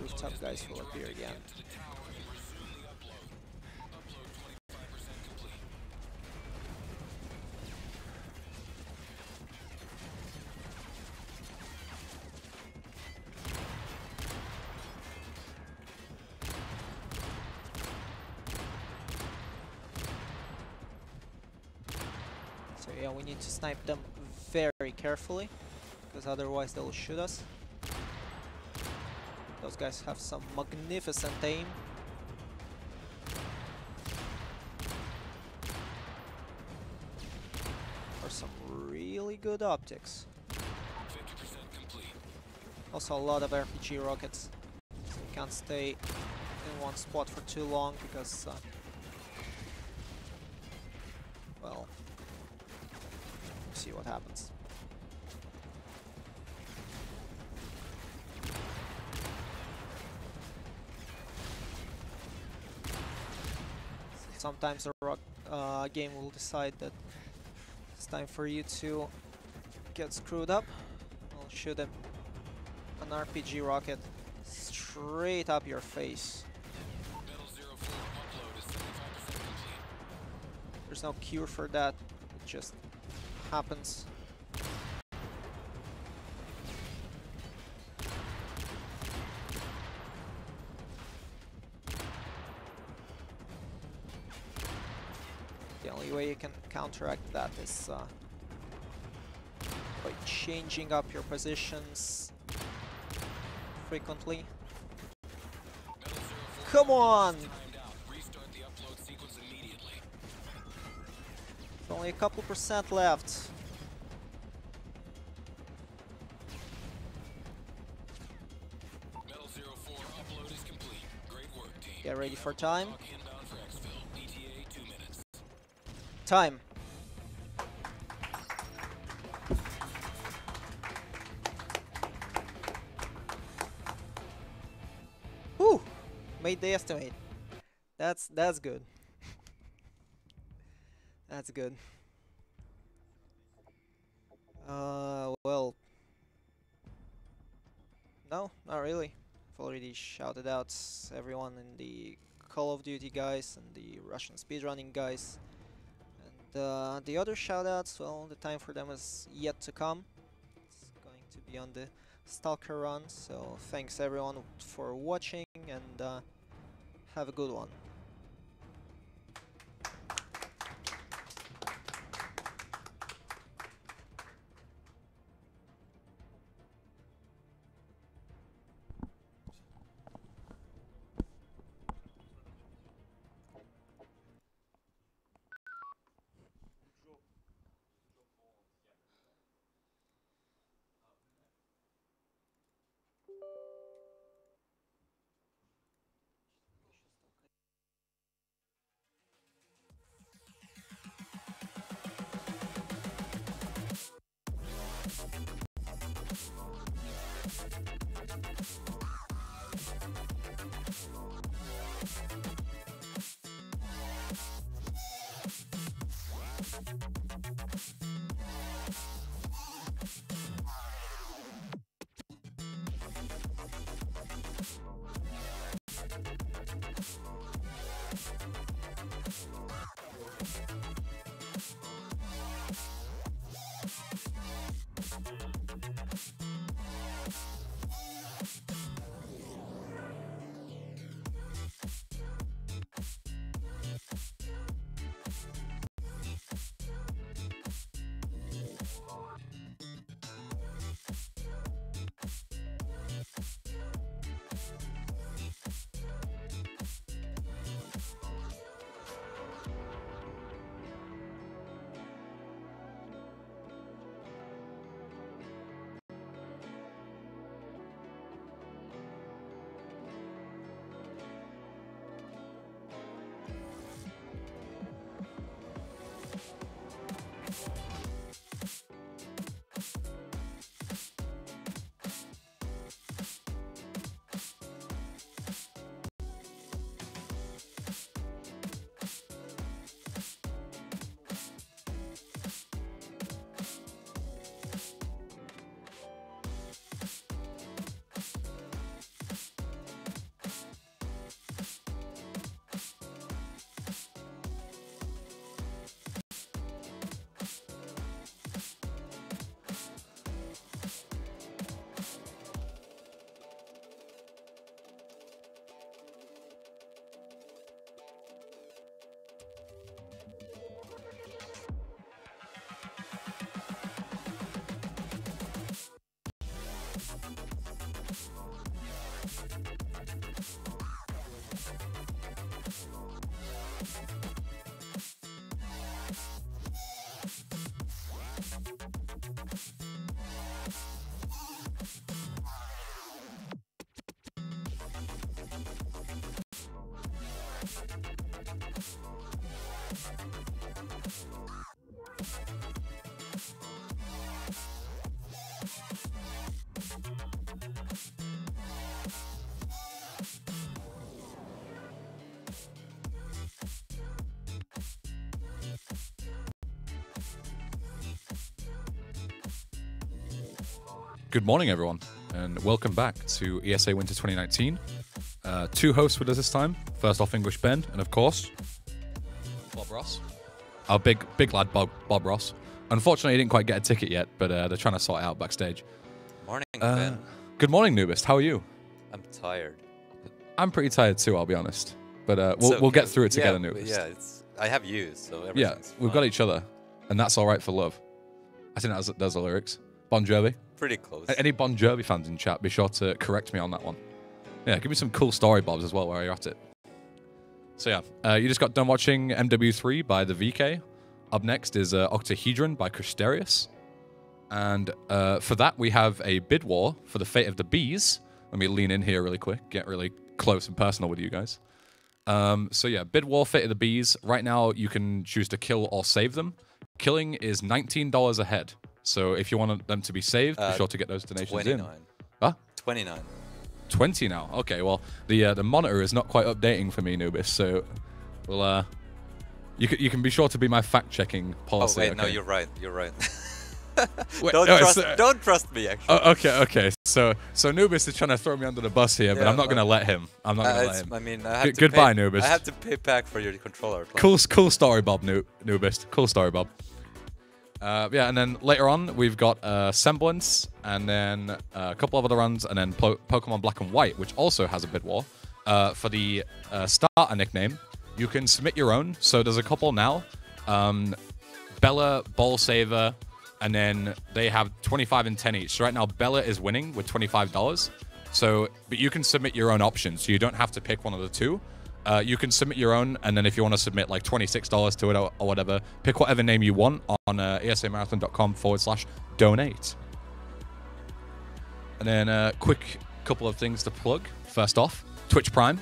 Rooftop guys will appear again. So yeah, we need to snipe them very carefully, because otherwise they'll shoot us. Those guys have some magnificent aim. Or some really good optics. 50% complete. Also a lot of RPG rockets. So you can't stay in one spot for too long because, well, we'll see what happens. Sometimes the game will decide that it's time for you to get screwed up. I'll shoot an RPG rocket straight up your face. Metal 04, upload is 75% complete. There's no cure for that, it just happens. The only way you can counteract that is by changing up your positions frequently. Come on! Timed out. Restart the upload sequence immediately. Only a couple % left. Metal 04, upload is complete. Great work, team. Get ready for time. Clock inbound for exfil. ETA 2 minutes. Time. made the estimate. That's good. That's good. Well, no, not really. I've already shouted out everyone in the Call of Duty guys and the Russian speedrunning guys. And the other shoutouts, well, the time for them is yet to come. It's going to be on the Stalker run, so thanks everyone for watching, and have a good one. Good morning, everyone, and welcome back to ESA Winter 2019. Two hosts with us this time. First off, English Ben, and of course, Bob Ross. our big lad, Bob Ross. Unfortunately, he didn't quite get a ticket yet, but they're trying to sort it out backstage. Morning, Ben. Good morning, Nubist. How are you? I'm tired. I'm pretty tired too, I'll be honest. But we'll get through it together, Nubist. Yeah, I have you, so Yeah, everything's we've fine. got each other, and that's all right for love. I think that's the lyrics. Bon Jovi. Pretty close. Any Bon Jovi fans in chat, be sure to correct me on that one. Yeah, give me some cool story bobs as well while you're at it. So yeah, you just got done watching MW3 by the VK. Up next is Octahedron by Cristerius. And for that, we have a bid war for the fate of the bees. Let me lean in here really quick, get really close and personal with you guys. So yeah, bid war, fate of the bees. Right now, you can choose to kill or save them. Killing is $19 a head. So if you want them to be saved, be sure to get those donations 29. in. Huh? 29. 20 now. Okay, well, the monitor is not quite updating for me, Nubis, so we'll you can be sure to be my fact-checking policy. Oh wait, okay? no, you're right. You're right. Wait, don't trust me, actually. Okay. So Nubis is trying to throw me under the bus here, but I'm not gonna let him. I'm not gonna let him. I mean, I have to Goodbye, pay, Nubis. I have to pay back for your controller. Cool story, Bob. Nubis. Cool story, Bob. Yeah, and then later on we've got Semblance, and then a couple of other runs, and then Pokemon Black and White, which also has a bid war. For the starter nickname, you can submit your own. So there's a couple now. Bella, Ball Saver, and then they have 25 and 10 each. So right now Bella is winning with $25. So, but you can submit your own options. So you don't have to pick one of the two. You can submit your own, and then if you want to submit like $26 to it or whatever, pick whatever name you want on esamarathon.com/donate. And then a quick couple of things to plug. First off, Twitch Prime.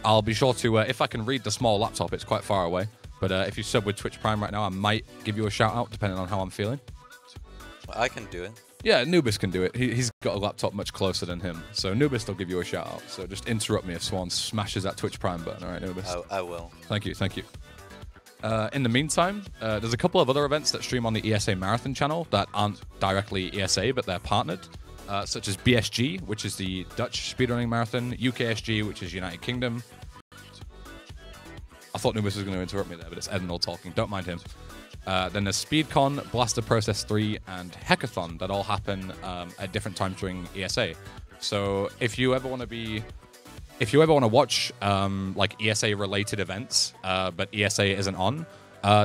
I'll be sure to, if I can read the small laptop, it's quite far away. But if you sub with Twitch Prime right now, I might give you a shout out depending on how I'm feeling. I can do it. Yeah, Nubis can do it. He's got a laptop much closer than him. So Nubis will give you a shout out. So just interrupt me if Swan smashes that Twitch Prime button. All right, Nubis? I will. Thank you. In the meantime, there's a couple of other events that stream on the ESA Marathon channel that aren't directly ESA, but they're partnered. Such as BSG, which is the Dutch speedrunning marathon, UKSG, which is United Kingdom. I thought Nubis was going to interrupt me there, but it's Edinal talking. Don't mind him. Then there's SpeedCon, Blaster Process 3, and Hackathon that all happen at different times during ESA. So if you ever want to watch like ESA related events, but ESA isn't on,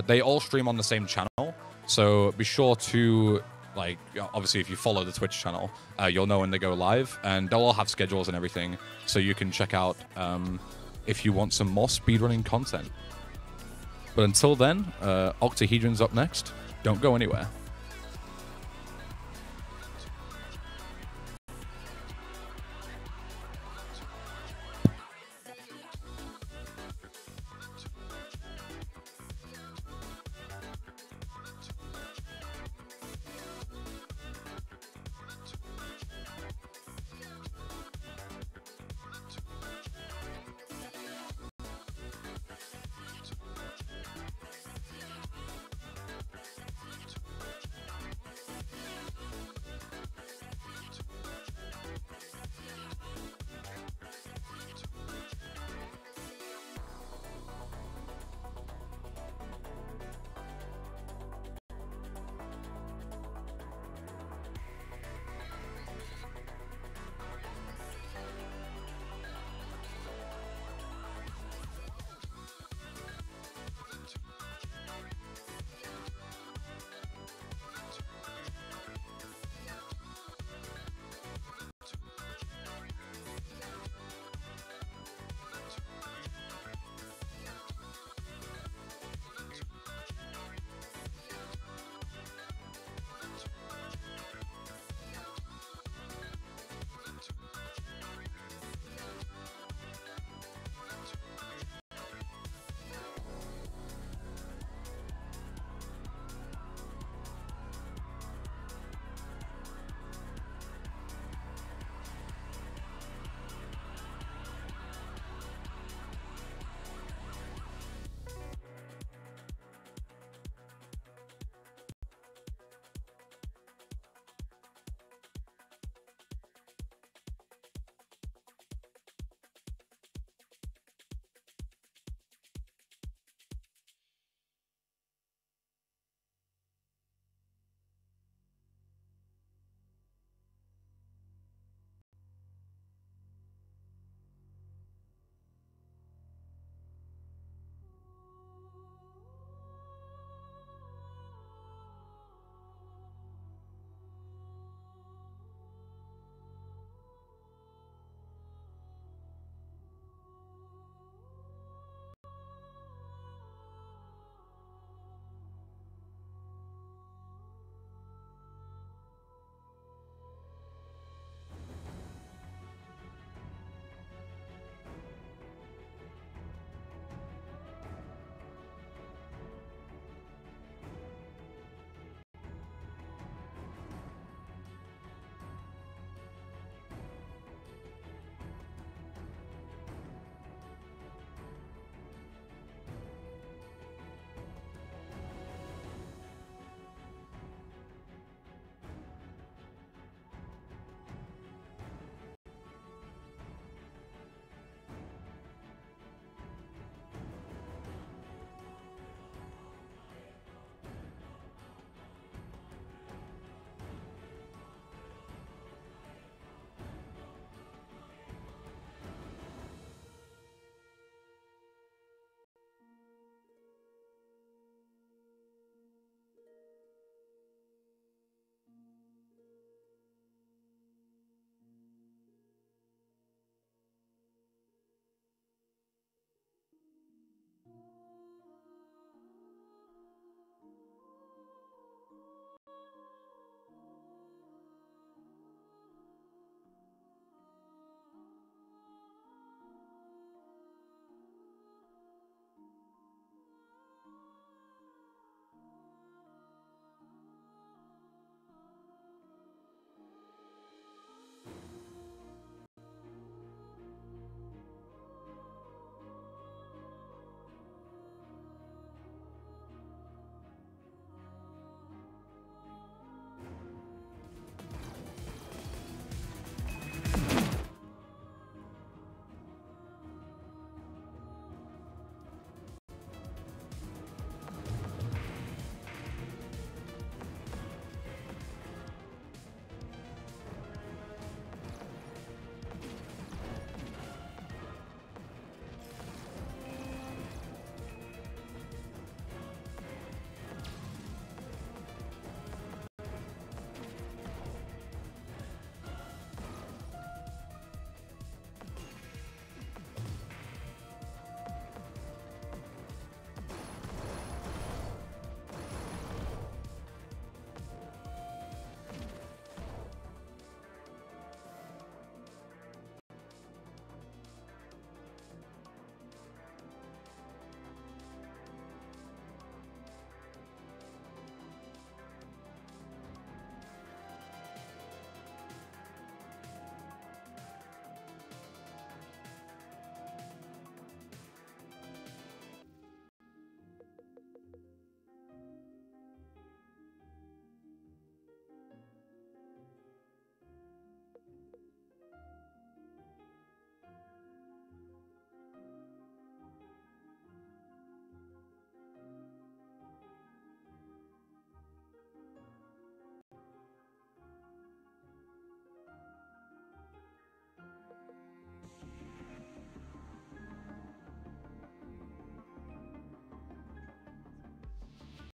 they all stream on the same channel. So be sure to, like, obviously if you follow the Twitch channel, you'll know when they go live, and they'll all have schedules and everything, so you can check out if you want some more speedrunning content. But until then, Octahedron's up next. Don't go anywhere.